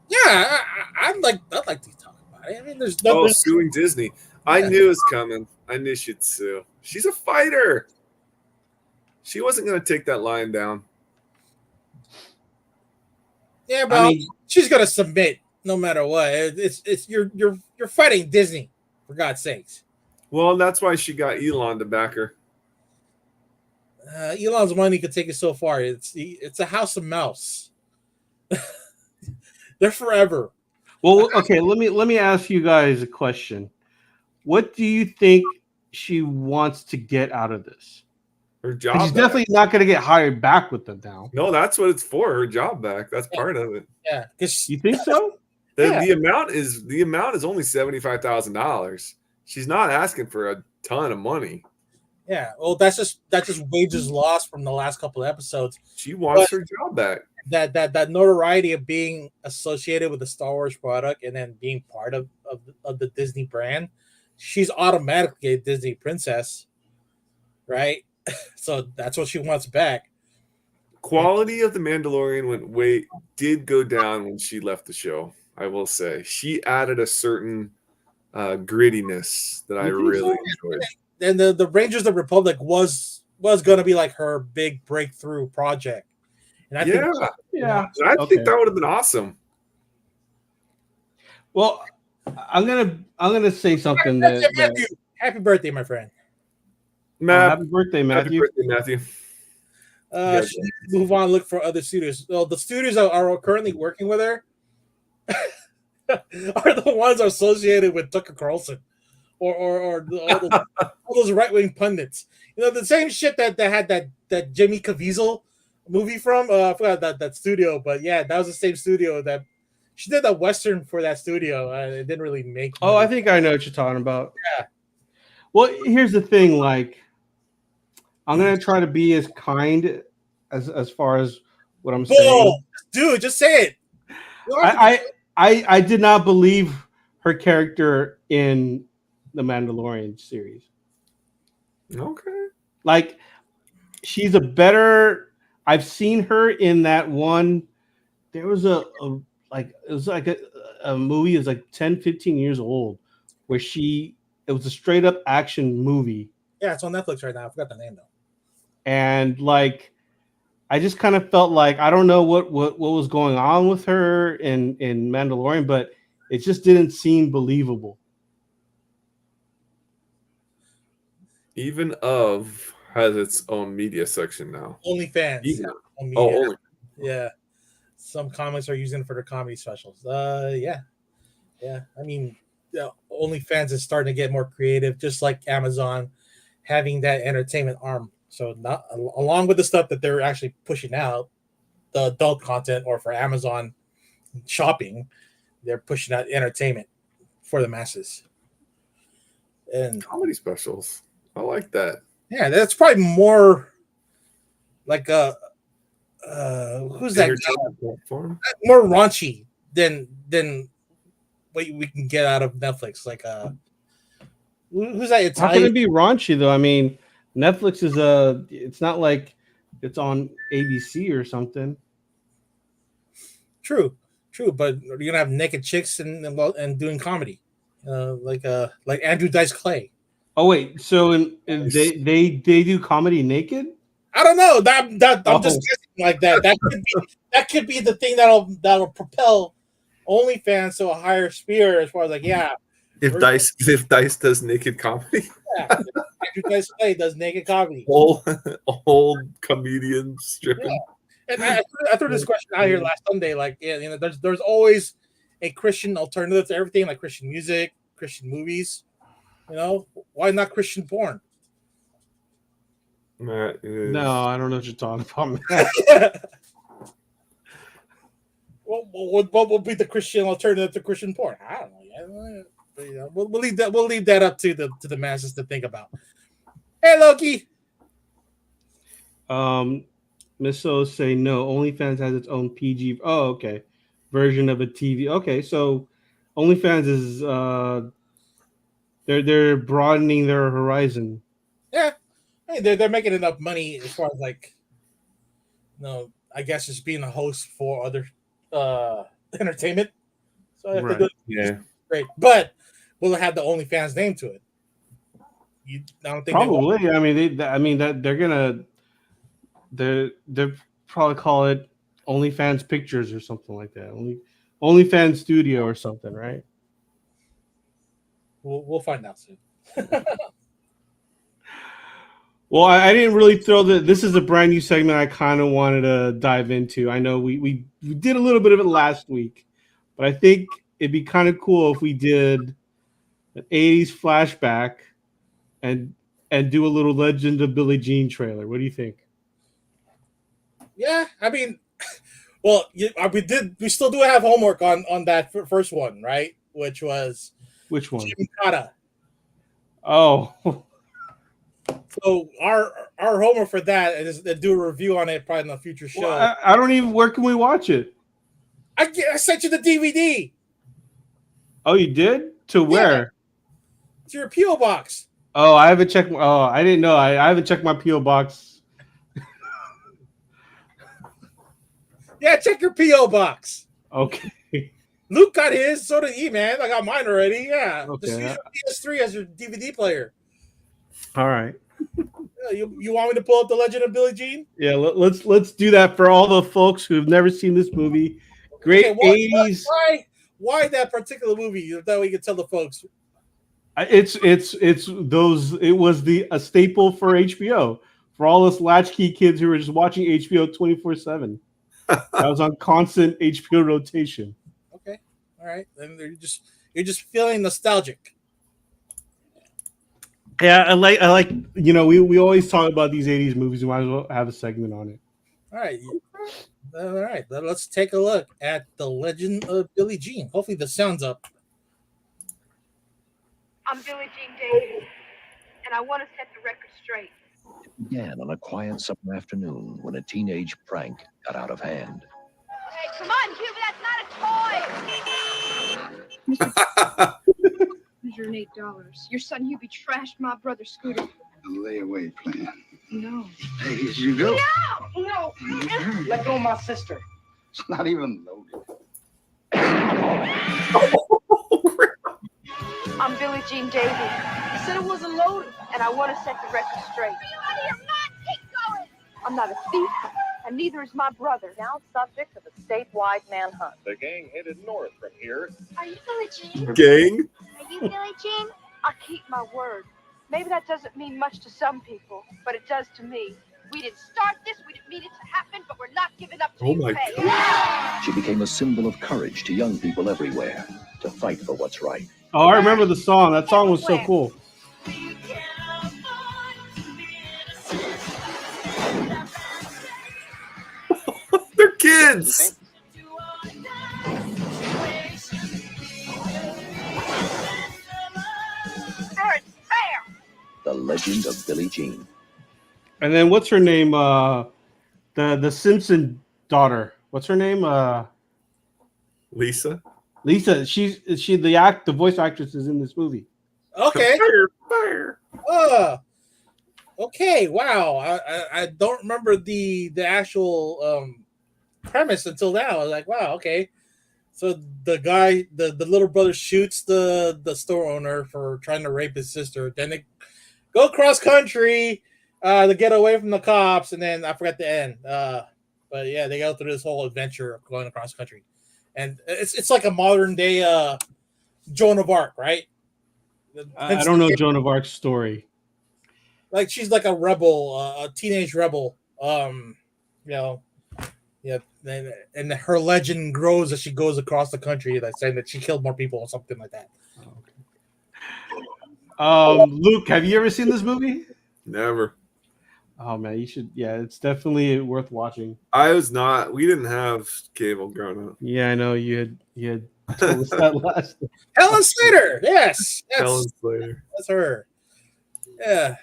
S1: Yeah, I'd like to talk about it. I mean, there's no
S2: suing Disney. I knew it was coming. I knew she'd sue. She's a fighter. She wasn't going to take that lion down.
S1: Yeah, but she's going to submit no matter what. It's you're fighting Disney, for God's sakes.
S2: Well, that's why she got Elon to back her.
S1: Elon's money could take it so far. It's a house of mouse. They're forever.
S3: Well, okay. Let me ask you guys a question. What do you think she wants to get out of this?
S2: Her
S3: 'Cause
S2: job
S3: she's
S2: back.
S3: definitely not going to get hired back with them now.
S2: No, that's what it's for. Her job back. That's
S1: Yeah.
S2: part of it.
S1: Yeah, because
S3: You think so?
S2: The amount is only $75,000. She's not asking for a ton of money.
S1: yeah, well, that's just wages lost from the last couple of episodes.
S2: She wants her job back.
S1: That notoriety of being associated with the Star Wars product and then being part of the Disney brand, she's automatically a Disney princess, right? So that's what she wants back.
S2: Quality of The Mandalorian did go down when she left the show. I will say she added a certain grittiness that I really enjoyed.
S1: And the Rangers of the Republic was going to be like her big breakthrough project. And I think
S2: that would have been awesome.
S3: Well, I'm gonna say something that
S1: happy birthday, my friend.
S3: Happy birthday, Matthew.
S2: Happy birthday, Matthew.
S1: She needs to move on, look for other studios. Well, the studios that are currently working with her are the ones associated with Tucker Carlson or all those right wing pundits. You know, the same shit that had that Jimmy Caviezel movie from. I forgot that studio, but yeah, that was the same studio that she did a Western for that studio. It didn't really make.
S3: Oh, I think I know what you're talking about.
S1: Yeah.
S3: Well, here's the thing. Like, I'm gonna try to be as kind as far as what I'm saying.
S1: Dude, just say it.
S3: I did not believe her character in the Mandalorian series.
S2: Okay.
S3: Like, she's a better. I've seen her in that one. There was a movie. It was like 10, 15 years old, where it was a straight up action movie.
S1: Yeah, it's on Netflix right now. I forgot the name though.
S3: And like, I just kind of felt like I don't know what was going on with her in Mandalorian, but it just didn't seem believable.
S2: Even of has its own media section now.
S1: OnlyFans.
S2: Yeah.
S1: Only. Yeah. Some comics are using it for their comedy specials. Yeah. I mean, OnlyFans is starting to get more creative, just like Amazon having that entertainment arm. So not along with the stuff that they're actually pushing out, the adult content, or for Amazon shopping, they're pushing out entertainment for the masses. And
S2: comedy specials. I like that.
S1: Yeah, that's probably more like who's that guy? More raunchy than what we can get out of Netflix. Like who's that Italian?
S3: How can it be raunchy though? I mean, Netflix is it's not like it's on ABC or something.
S1: True, but you're gonna have naked chicks and doing comedy, like Andrew Dice Clay.
S3: Oh wait, so they do comedy naked?
S1: I don't know. That I'm just guessing like that. That could be the thing that'll propel OnlyFans to a higher sphere as far as like
S2: If Dice does naked comedy.
S1: Yeah, Andrew Dice Clay does naked comedy.
S2: Old comedian stripping.
S1: Yeah. And I threw this question out here last Sunday. Like, there's always a Christian alternative to everything, like Christian music, Christian movies. Why not Christian porn?
S3: No, I don't know what you're talking about.
S1: What will be the Christian alternative to Christian porn? I don't know. But, we'll leave that up to the masses to think about. Hey, Loki.
S3: Miss O say no. OnlyFans has its own PG. Oh, okay. Version of a TV. Okay, so OnlyFans is they're broadening their horizon.
S1: Yeah, I mean, they're making enough money as far as like, I guess just being a host for other entertainment. So if
S3: right.
S1: Yeah, great. But will it have the OnlyFans name to it? I don't think
S3: probably. I mean, they're gonna probably call it OnlyFans Pictures or something like that. OnlyFans Studio or something, right?
S1: We'll find out soon.
S3: Well, I didn't really throw this is a brand new segment I kind of wanted to dive into. I know we did a little bit of it last week, but I think it'd be kind of cool if we did an '80s flashback and do a little Legend of Billie Jean trailer. What do you think?
S1: Yeah, I mean, well, we still do have homework on that first one, right? Which was
S3: Which one?
S1: Jim Cotta.
S3: Oh,
S1: So our homework for that is to do a review on it probably in a future show.
S3: well, I don't even. Where can we watch it?
S1: I sent you the DVD
S3: Oh, you did? To where?
S1: to your PO box.
S3: Oh, I haven't checked. Oh, I didn't know. I haven't checked my PO box.
S1: Yeah, check your PO box.
S3: Okay.
S1: Luke got his, so did he, man. I got mine already. Yeah,
S3: Okay.
S1: just use your PS3 as your DVD player.
S3: All right.
S1: Yeah, you want me to pull up the Legend of Billie Jean?
S3: Yeah. Let's do that for all the folks who've never seen this movie. Great
S1: Okay,
S3: '80s.
S1: Why that particular movie? That we can tell the folks.
S3: It's those. It was a staple for HBO for all us latchkey kids who were just watching HBO 24/7. That was on constant HBO rotation.
S1: Okay, all right. Then you're just feeling nostalgic.
S3: Yeah, I like. We always talk about these '80s movies. We might as well have a segment on it.
S1: All right. Let's take a look at the Legend of Billie Jean. Hopefully, the sound's up.
S4: I'm Billie Jean Davis, and I want to set the record straight.
S5: It began on a quiet summer afternoon when a teenage prank got out of hand.
S4: Hey, come on, Cuba, that's not a toy! $108. Your son Hubie trashed my brother's scooter.
S6: A layaway plan.
S4: No.
S6: Hey, here you go.
S4: No!
S6: Let go of my sister. It's not even loaded.
S4: I'm Billie Jean Davis. I said it wasn't loaded, and I want to set the record straight. I'm not a thief, and neither is my brother.
S7: Now subject of a statewide manhunt.
S8: The gang headed north from here.
S4: Are you Billie Jean?
S2: Gang.
S4: Are you Billie Jean? I keep my word. Maybe that doesn't mean much to some people, but it does to me. We didn't start this, we didn't mean it to happen, but we're not giving up till
S2: Oh
S4: you
S2: my
S4: pay.
S5: She became a symbol of courage to young people everywhere to fight for what's right.
S3: Oh, I remember the song. That song was so cool.
S2: They're kids.
S4: Fair, it's fair.
S5: The Legend of Billie Jean.
S3: And then what's her name? The Simpson daughter. What's her name?
S2: Lisa.
S3: Lisa. The voice actress is in this movie.
S1: Okay.
S2: Fire.
S1: Okay. Wow. I don't remember the actual premise until now. I was like, wow. Okay. So the guy, the little brother shoots the store owner for trying to rape his sister. Then they go cross country to get away from the cops, and then I forgot the end. But yeah, they go through this whole adventure of going across country, and it's like a modern day Joan of Arc, right?
S3: I don't know Joan of Arc's story.
S1: Like she's like a rebel, a teenage rebel. Yeah, and her legend grows as she goes across the country, like saying that she killed more people or something like that.
S3: Luke, have you ever seen this movie?
S2: Never.
S3: Oh man, you should. Yeah, it's definitely worth watching.
S2: We didn't have cable growing up.
S3: Yeah, I know you had told us that last.
S1: Helen Slater, yes,
S2: Helen Slater.
S1: that's her. Yeah,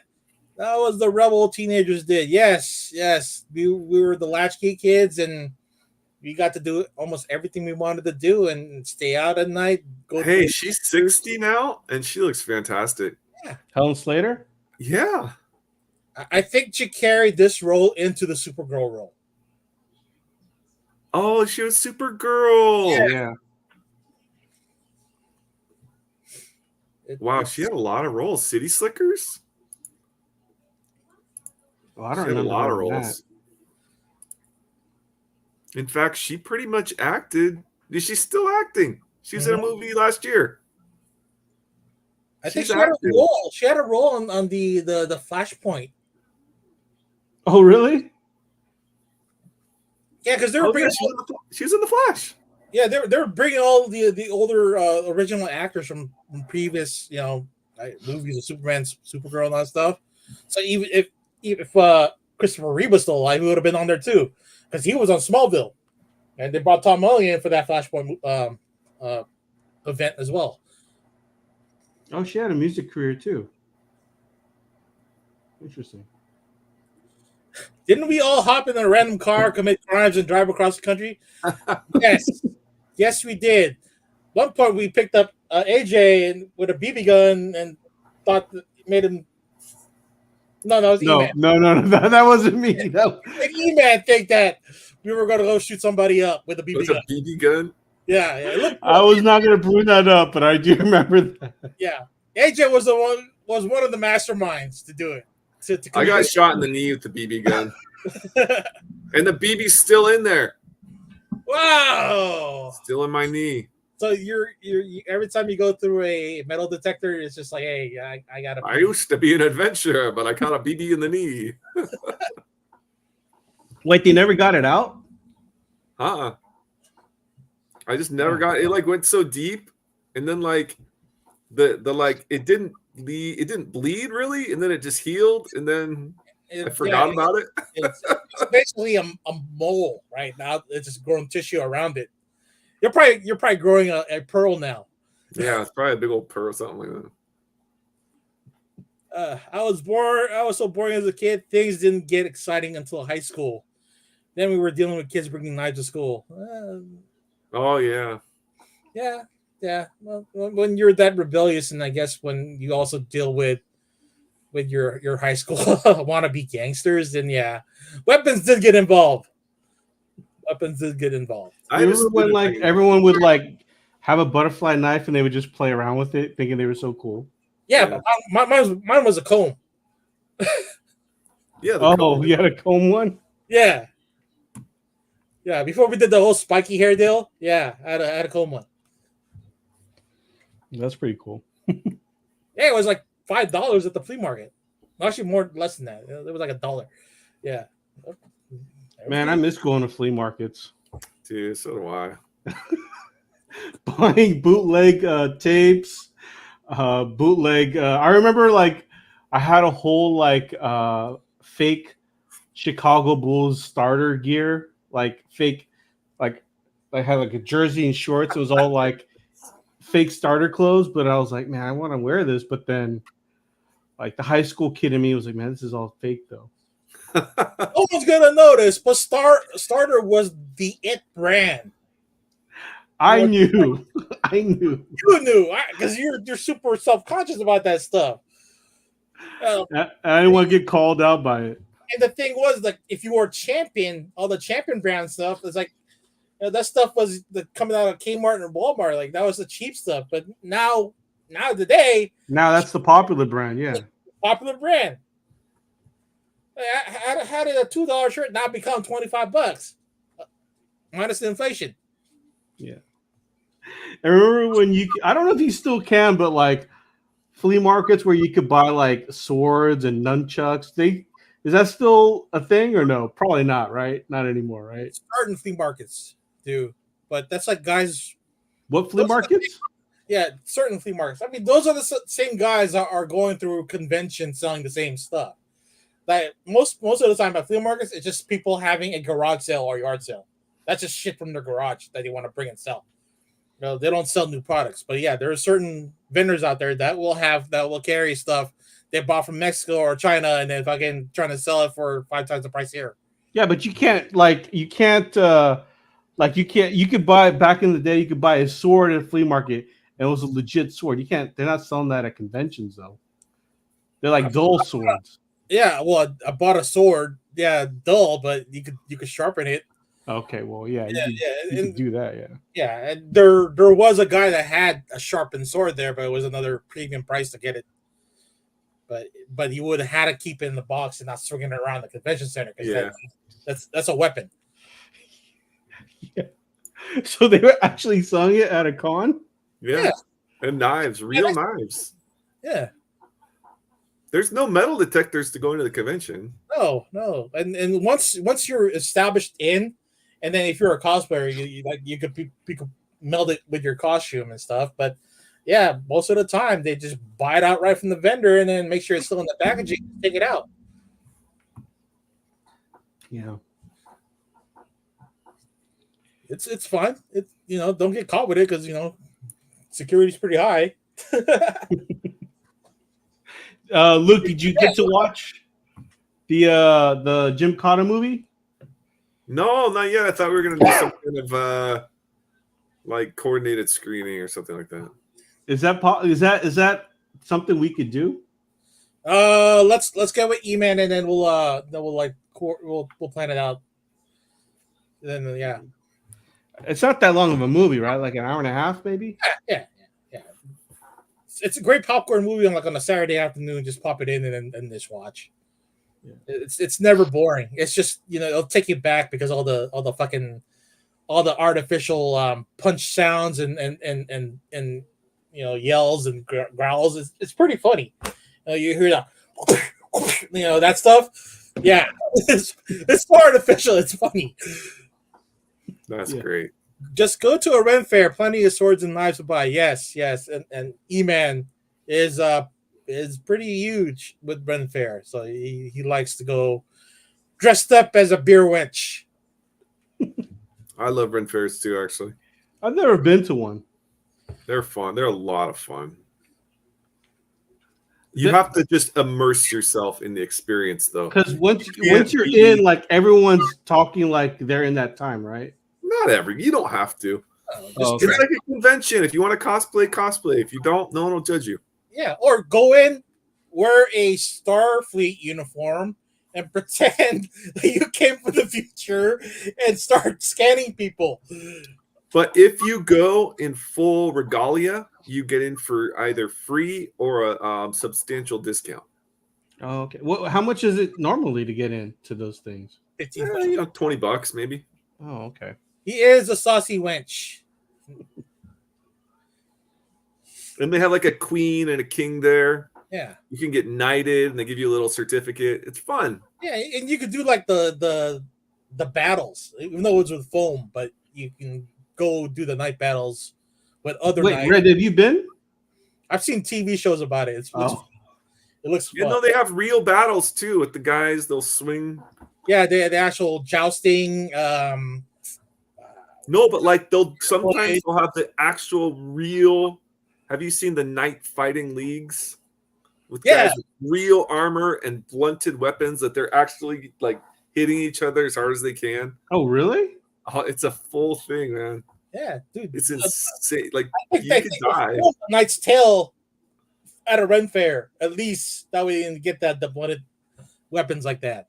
S1: that was the rebel teenagers did. Yes, we were the latchkey kids, and we got to do almost everything we wanted to do, and stay out at night.
S2: Hey, she's 60 now, and she looks fantastic.
S3: Helen Slater.
S2: Yeah.
S1: I think she carried this role into the Supergirl role.
S2: Oh, she was Supergirl.
S3: Yeah.
S2: Wow, she had a lot of roles. City Slickers.
S3: Oh, I don't
S2: She had a
S3: remember
S2: lot of
S3: that.
S2: roles. In fact, she pretty much acted. She's still acting. She was in a movie last year.
S1: I think
S2: She's
S1: she had a
S2: active.
S1: role. She had a role on the Flashpoint.
S3: Oh, really?
S1: Yeah, because they were
S2: Oh, yeah,
S1: bringing.
S2: she was in the Flash.
S1: Yeah, they're bringing all the older original actors from previous movies of Superman, Supergirl, and all that stuff. So even if Christopher Reeve was still alive, he would have been on there too, because he was on Smallville, and they brought Tom Welling in for that Flashpoint uh, event as well.
S3: Oh, she had a music career too. Interesting.
S1: Didn't we all hop in a random car, commit crimes, and drive across the country? Yes, yes, we did. One point we picked up AJ and with a BB gun and thought that made him. No, that was E-Man.
S3: No. That wasn't me. That
S1: Made E-Man think that we were going to go shoot somebody up with a BB
S2: It was
S1: gun.
S2: a BB gun.
S1: Yeah, it looked.
S3: I was not going to bring that up, but I do remember that.
S1: Yeah, AJ was one of the masterminds to do it.
S2: I got shot in the knee with the BB gun, and the BB's still in there.
S1: Wow,
S2: Still in my knee.
S1: so you're every time you go through a metal detector, it's just like, hey, I got.
S2: I used to be an adventurer, but I caught a BB in the knee.
S3: Wait, they never got it out?
S2: I just never got it. Like went so deep, and then like the like it didn't bleed really, and then it just healed, and then I forgot about it.
S1: It's basically a mole right now. It's just growing tissue around it. You're probably growing a pearl now.
S2: Yeah, it's probably a big old pearl or something like that.
S1: I was so boring as a kid. Things didn't get exciting until high school. Then we were dealing with kids bringing knives to school.
S2: Oh yeah.
S1: Yeah. Well, when you're that rebellious, and I guess when you also deal with your high school wannabe gangsters, then yeah, weapons did get involved.
S3: I remember when like everyone would like have a butterfly knife and they would just play around with it, thinking they were so cool.
S1: Yeah, but mine was a comb.
S2: Yeah.
S3: You had a comb one?
S1: Yeah. Yeah, before we did the whole spiky hair deal, yeah, I had a comb one.
S3: That's pretty cool.
S1: Yeah, it was like $5 at the flea market. Actually, less than that. It was like $1. Yeah.
S3: Man, I miss going to flea markets.
S2: Dude, so do I.
S3: Buying bootleg tapes, bootleg. I remember like I had a whole like fake Chicago Bulls starter gear, like fake, like I had like a jersey and shorts. It was all like fake starter clothes, but I was like, man, I want to wear this. But then, like the high school kid in me was like, man, this is all fake though.
S1: No one's gonna notice, but Starter was the it brand.
S3: I knew.
S1: You knew because you're super self-conscious about that stuff.
S3: I didn't want to get called out by it.
S1: And the thing was, like, if you were champion, all the champion brand stuff, it's like that stuff was coming out of Kmart and Walmart. Like that was the cheap stuff. But now today,
S3: that's the popular brand. Yeah,
S1: popular brand. How did a $2 shirt now become $25 minus the inflation?
S3: Yeah, I remember when I don't know if you still can, but like flea markets where you could buy like swords and nunchucks. Is that still a thing or no? Probably not, right? Not anymore, right?
S1: Certain flea markets do, but that's like guys.
S3: What flea markets?
S1: Yeah, certain flea markets. I mean, those are the same guys that are going through conventions selling the same stuff. Like most of the time at flea markets, it's just people having a garage sale or yard sale. That's just shit from their garage that they want to bring and sell. They don't sell new products, but yeah, there are certain vendors out there that will carry stuff they bought from Mexico or China, and then fucking trying to sell it for 5 times the price here.
S3: Yeah, but you could buy back in the day. You could buy a sword at a flea market, and it was a legit sword. They're not selling that at conventions though. They're like dull swords.
S1: Yeah, well, I bought a sword. Yeah, dull, but you could sharpen it.
S3: Okay, well, you could do that. Yeah,
S1: yeah. And there was a guy that had a sharpened sword there, but it was another premium price to get it. But you would have had to keep it in the box and not swinging it around the convention center because that's a weapon.
S3: Yeah. So they were actually selling it at a con.
S2: Yeah. And knives, real knives.
S1: Yeah.
S2: There's no metal detectors to go into the convention.
S1: No. And once you're established in, And then if you're a cosplayer, you could meld it with your costume and stuff. But yeah, most of the time they just buy it out right from the vendor and then make sure it's still in the packaging, take it out.
S3: Yeah.
S1: It's fun. It's don't get caught with it because security's pretty high.
S3: Luke, did you get to watch the Jim Cotta movie?
S2: No, not yet. I thought we were gonna do some kind of like coordinated screening or something like that.
S3: Is that something we could do?
S1: Let's get with E-Man and then we'll plan it out. Then yeah.
S3: It's not that long of a movie, right? Like an hour and a half, maybe.
S1: Yeah. It's a great popcorn movie on a Saturday afternoon. Just pop it in and just watch. Yeah. It's never boring. It's just it'll take you back because all the artificial punch sounds and yells and growls. It's pretty funny. You hear that that stuff. Yeah, it's so artificial. It's funny.
S2: That's great.
S1: Just go to a Ren fair. Plenty of swords and knives to buy. Yes, and E-Man is pretty huge with Ren fair, so he likes to go dressed up as a beer wench.
S2: I love Ren fairs too. Actually,
S3: I've never been to one.
S2: They're fun. They're a lot of fun. You have to just immerse yourself in the experience, though.
S3: Because once you're in, like everyone's talking like they're in that time, right?
S2: Not you don't have to. It's like a convention. If you want to cosplay. If you don't, no one will judge you.
S1: Yeah, or go in, wear a Starfleet uniform, and pretend that you came from the future and start scanning people.
S2: But if you go in full regalia, you get in for either free or a substantial discount.
S3: Oh, okay. Well, how much is it normally to get into those things?
S2: $20 maybe.
S3: Oh, okay.
S1: He is a saucy wench.
S2: And they have like a queen and a king there.
S1: Yeah.
S2: You can get knighted and they give you a little certificate. It's fun.
S1: Yeah, and you could do like the battles, even though it's with foam, but you can go do the night battles with other knights.
S3: Red, have you been?
S1: I've seen TV shows about it. It looks fun.
S2: They have real battles too with the guys. They'll swing.
S1: Yeah, the actual jousting.
S2: No, but like they'll have the actual real. Have you seen the night fighting leagues with guys with real armor and blunted weapons that they're actually like hitting each other as hard as they can?
S3: Oh, really?
S2: Oh, it's a full thing, man.
S1: Yeah, dude,
S2: it's insane. Like you could die.
S1: Knight's Tale at a Ren fair, at least that way you can get the blooded weapons like that.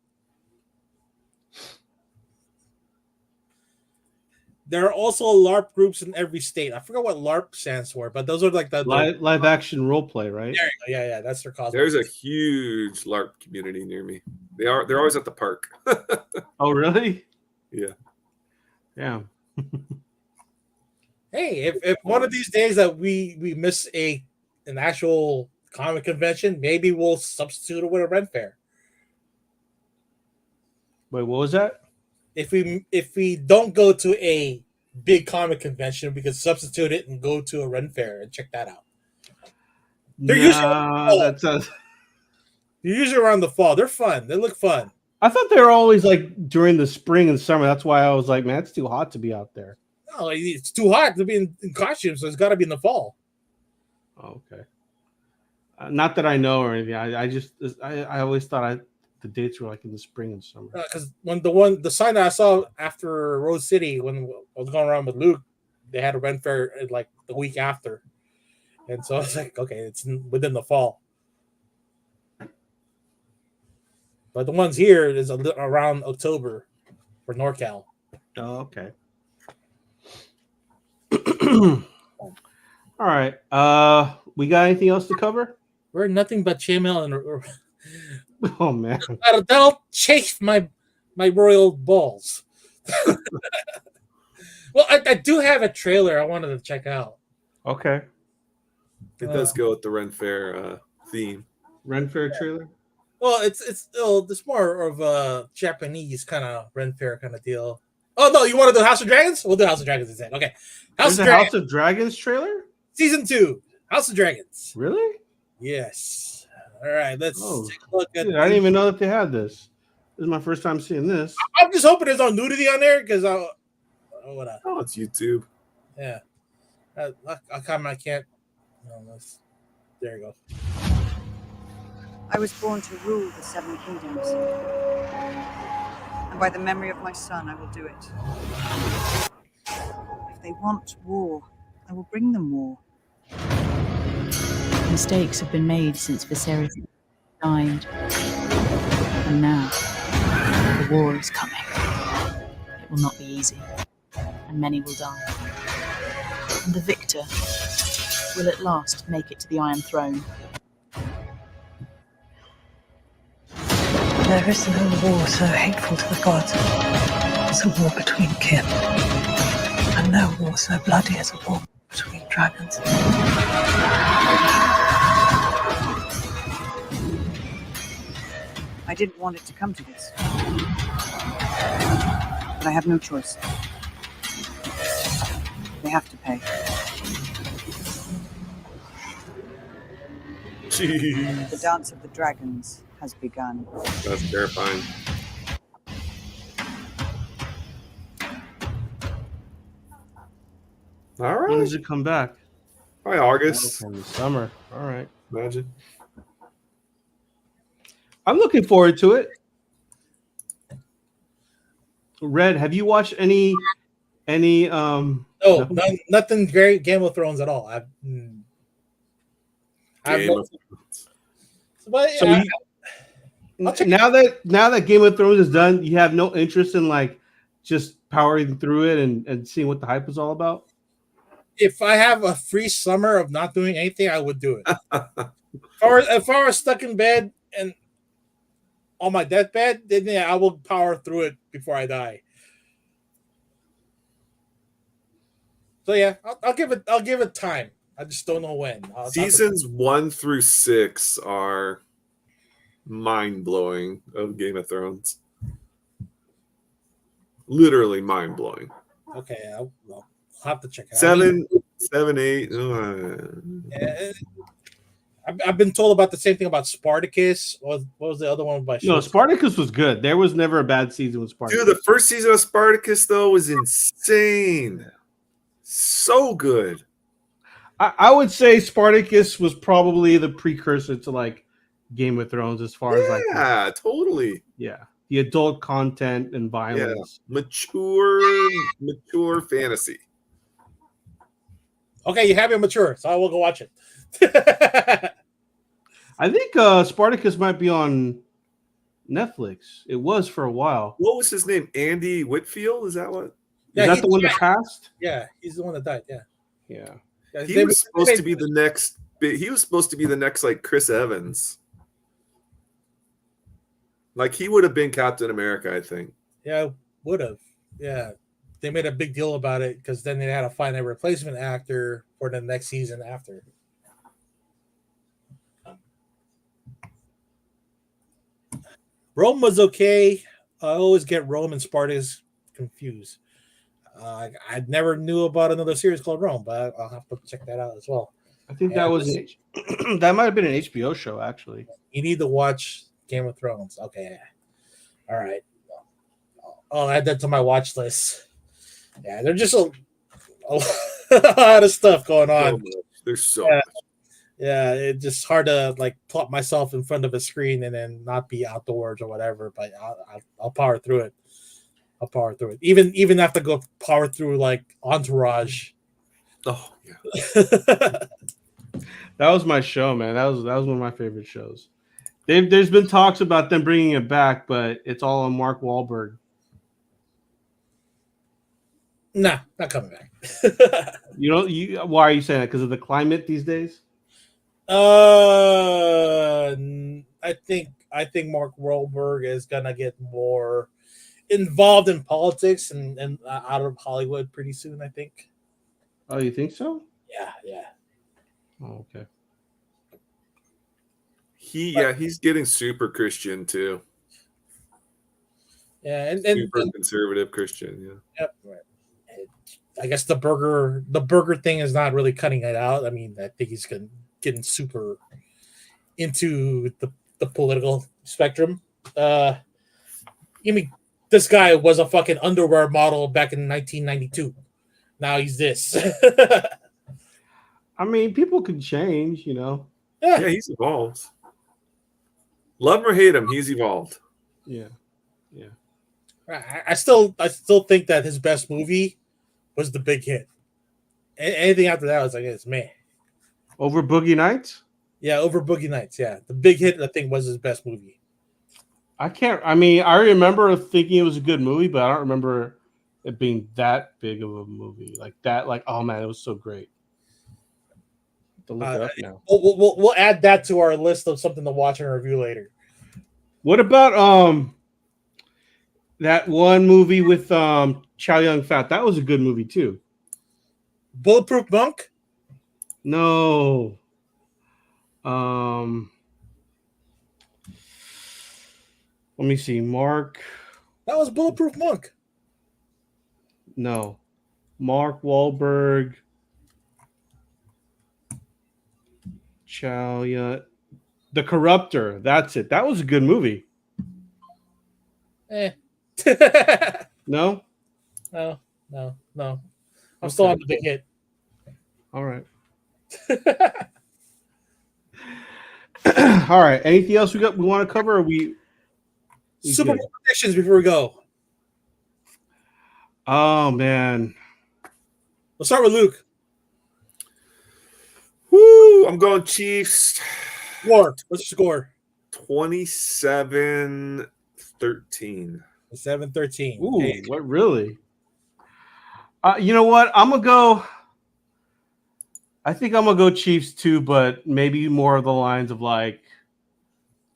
S1: There are also LARP groups in every state. I forgot what LARP stands for, but those are like the
S3: live action role play, right?
S1: There you go. Yeah, that's their cause.
S2: There's a huge LARP community near me. They're always at the park.
S3: Oh, really?
S2: Yeah.
S3: Yeah.
S1: Hey, if one of these days that we miss an actual comic convention, maybe we'll substitute it with a Ren fair.
S3: Wait, what was that?
S1: If we don't go to a big comic convention, we can substitute it and go to a Ren fair and check that out. They're usually around the fall. They're fun. They look fun.
S3: I thought they were always like during the spring and summer. That's why I was like, man, it's too hot to be out there.
S1: No, it's too hot to be in costume, so it's got to be in the fall.
S3: Oh, okay. Not that I know or anything. I always thought the dates were like in the spring and summer.
S1: Because when the sign that I saw after Rose City when I was going around with Luke, they had a Ren fair like the week after, and so I was like, okay, it's within the fall. But the ones here is around October for NorCal.
S3: Oh, okay. All right. We got anything else to cover?
S1: We're nothing but chainmail and.
S3: Oh man,
S1: that'll chafe my royal balls. Well, I do have a trailer I wanted to check out.
S3: Okay.
S2: It does go with the Ren Fair theme.
S3: Ren Fair trailer.
S1: Well, it's more of a Japanese kind of Ren Fair kind of deal. Oh no, you want to do House of Dragons? We'll do House of Dragons instead. Okay,
S3: There's a House of Dragons trailer.
S1: Season 2, House of Dragons.
S3: Really?
S1: Yes. All right, let's take a look at.
S3: Dude, I didn't even know that they had this. This is my first time seeing this.
S1: I'm just hoping there's no nudity on there because oh,
S2: it's YouTube.
S1: Yeah, I can't. No, there you go.
S9: I was born to rule the 7 kingdoms. And by the memory of my son, I will do it. If they want war, I will bring them war.
S10: Mistakes have been made since Viserys died. And now, the war is coming. It will not be easy, and many will die. And the victor will at last make it to the Iron Throne.
S9: There is no war so hateful to the gods as a war between kin. And no war so bloody as a war between dragons. I didn't want it to come to this. But I have no choice. They have to pay.
S2: Jeez.
S9: The dance of the dragons has begun.
S2: That's terrifying. All right.
S3: When does it come back?
S2: Probably August.
S3: In the summer. All right.
S2: Imagine.
S3: I'm looking forward to it. Red, have you watched any
S1: No, nothing great Game of Thrones at all. But
S3: so now that Game of Thrones is done, you have no interest in like just powering through it and seeing what the hype is all about?
S1: If I have a free summer of not doing anything, I would do it. If I was stuck in bed and on my deathbed, then yeah, I will power through it before I die. So yeah, I'll give it time. I just don't know when.
S2: Seasons 1 through 6 are mind blowing of Game of Thrones. Literally mind blowing.
S1: Okay, I'll have to check it out.
S2: 7, 8.
S1: Yeah, I've been told about the same thing about Spartacus. What was the other one by?
S3: No, Spartacus was good. There was never a bad season with Spartacus.
S2: Dude, the first season of Spartacus though was insane. So good.
S3: I would say Spartacus was probably the precursor to like Game of Thrones as far as like
S2: totally.
S3: Yeah. The adult content and violence.
S2: Yeah. Mature fantasy.
S1: Okay, you have it mature, so I will go watch it.
S3: I think Spartacus might be on Netflix. It was for a while.
S2: What was his name? Andy Whitfield? Is that what?
S3: Yeah, is that the one that passed?
S1: Yeah, he's the one that died. Yeah.
S3: Yeah.
S2: He was supposed to be the next. He was supposed to be the next like Chris Evans. Like he would have been Captain America, I think.
S1: Yeah, would have. Yeah, they made a big deal about it because then they had to find a replacement actor for the next season after. Rome was okay. I always get Rome and Spartacus confused. I never knew about another series called Rome, but I'll have to check that out as well.
S3: I think that was that might have been an HBO show, actually.
S1: You need to watch Game of Thrones. Okay. All right. I'll add that to my watch list. Yeah, there's just a lot of stuff going on.
S2: There's so much.
S1: Yeah, it's just hard to like plot myself in front of a screen and then not be outdoors or whatever. But I'll power through it. I'll power through it. Even have to go power through like Entourage.
S2: Oh yeah.
S3: That was my show, man. That was one of my favorite shows. There's been talks about them bringing it back, but it's all on Mark Wahlberg.
S1: Nah, not coming back.
S3: Why are you saying that? Because of the climate these days?
S1: I think Mark Wahlberg is gonna get more involved in politics and out of Hollywood pretty soon. I think.
S3: Oh, you think so?
S1: Yeah.
S3: Oh, okay.
S2: He's getting super Christian too.
S1: Yeah, and
S2: super conservative Christian. Yeah.
S1: yep. I guess the burger thing is not really cutting it out. I mean, I think he's getting super into the political spectrum. I mean, this guy was a fucking underwear model back in 1992. Now he's this.
S3: I mean, people can change, you know.
S2: Yeah, he's evolved. Love him or hate him, he's evolved.
S3: Yeah, yeah.
S1: I still think that his best movie was The Big Hit. Anything after that was like it's meh.
S3: Over Boogie Nights?
S1: Yeah, over Boogie Nights. Yeah, The Big Hit I think was his best movie.
S3: I mean, I remember thinking it was a good movie, but I don't remember it being that big of a movie like that. Like, oh man, it was so great. To look it up now.
S1: We'll add that to our list of something to watch and review later.
S3: What about that one movie with Chow Yun-fat? That was a good movie too.
S1: Bulletproof Monk?
S3: No. Let me see. Mark.
S1: That was Bulletproof Monk.
S3: No. Mark Wahlberg. Chow Yun. The Corruptor. That's it. That was a good movie.
S1: No.
S3: No?
S1: No. I'm still on The Big Hit.
S3: All right. All right. Anything else we want to cover? Or we
S1: Super Bowl predictions before we go.
S3: Oh man.
S1: Let's start with Luke.
S2: Woo! I'm going Chiefs.
S1: Score. What's your score?
S2: 27-13.
S1: 7-13.
S3: Ooh,
S1: Hey.
S3: what really? You know what? I think I'm gonna go Chiefs too, but maybe more of the lines of like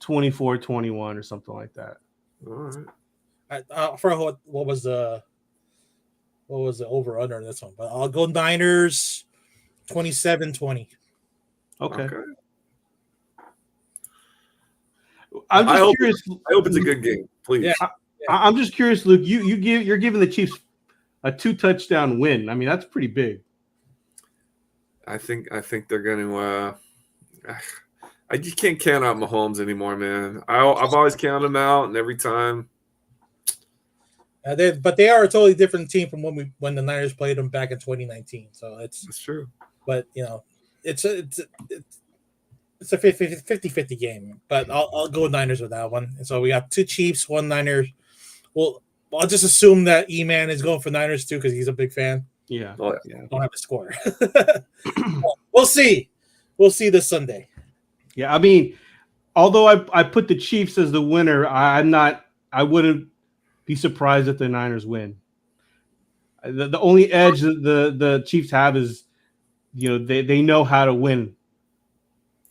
S3: 24-21 or something like that.
S2: All right.
S1: I forgot what was the over under in this one, but I'll go Niners 27-20.
S3: Okay. I'm just curious.
S2: I hope it's a good game, please.
S1: Yeah.
S3: I'm just curious, Luke. You're giving the Chiefs a 2-touchdown win. I mean, that's pretty big.
S2: I think they're going to. I just can't count out Mahomes anymore, man. I've always counted him out, and every time.
S1: But they are a totally different team from when the Niners played them back in 2019. So
S2: That's true.
S1: But you know, it's a 50-50 game. But I'll go with Niners with that one. And so we got 2 Chiefs, 1 Niners. Well, I'll just assume that E-Man is going for Niners too because he's a big fan.
S3: Yeah.
S2: Oh,
S3: yeah.
S1: Don't have a score. We'll see. We'll see this Sunday.
S3: Yeah, I mean, although I put the Chiefs as the winner, I wouldn't be surprised if the Niners win. The only edge that the Chiefs have is, you know, they know how to win.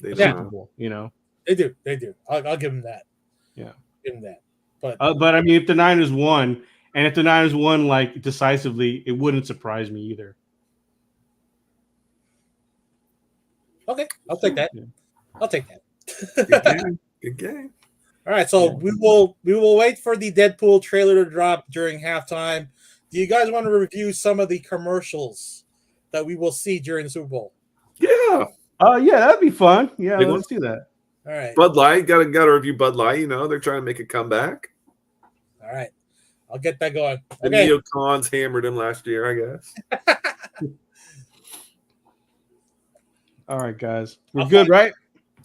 S3: Super Bowl, you know.
S1: They do. I'll give them that.
S3: Yeah,
S1: give them that. But
S3: I mean, if the Niners won, and if the Niners won like decisively, it wouldn't surprise me either.
S1: Okay, I'll take that.
S3: Yeah.
S1: I'll take that.
S2: Good game.
S1: All right, so we will wait for the Deadpool trailer to drop during halftime. Do you guys want to review some of the commercials that we will see during the Super Bowl?
S2: Yeah.
S3: Yeah, that'd be fun. Yeah,
S2: Big
S3: let's do that.
S1: All right.
S2: Bud Light, gotta review Bud Light. You know, they're trying to make a comeback.
S1: All right. I'll get that going.
S2: The
S1: Okay.
S2: neocons hammered him last year, I guess.
S3: All right, guys. We're good, right?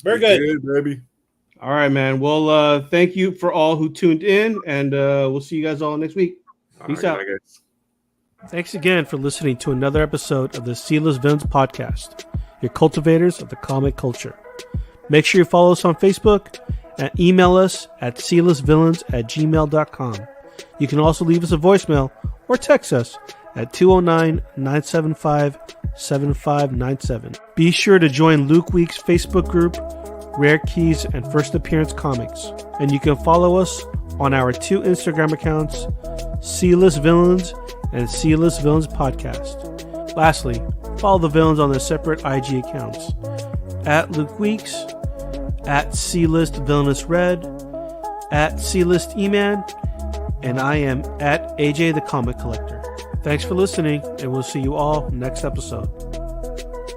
S1: Very good.
S2: Baby.
S3: All right, man. Well, thank you for all who tuned in, and we'll see you guys all next week. Peace out.
S2: Guys.
S3: Thanks again for listening to another episode of the Sealess Villains Podcast, your cultivators of the comic culture. Make sure you follow us on Facebook and email us at sealessvillains@gmail.com. You can also leave us a voicemail or text us at 209-975-7597. Be sure to join Luke Week's Facebook group, Rare Keys and First Appearance Comics. And you can follow us on our 2 Instagram accounts, Sealess Villains and Sealess Villains Podcast. Lastly, follow the villains on their separate IG accounts, at Luke Weeks, at C-List Villainous Red, at C-List E-Man, and I am at AJ the Comic Collector. Thanks for listening, and we'll see you all next episode.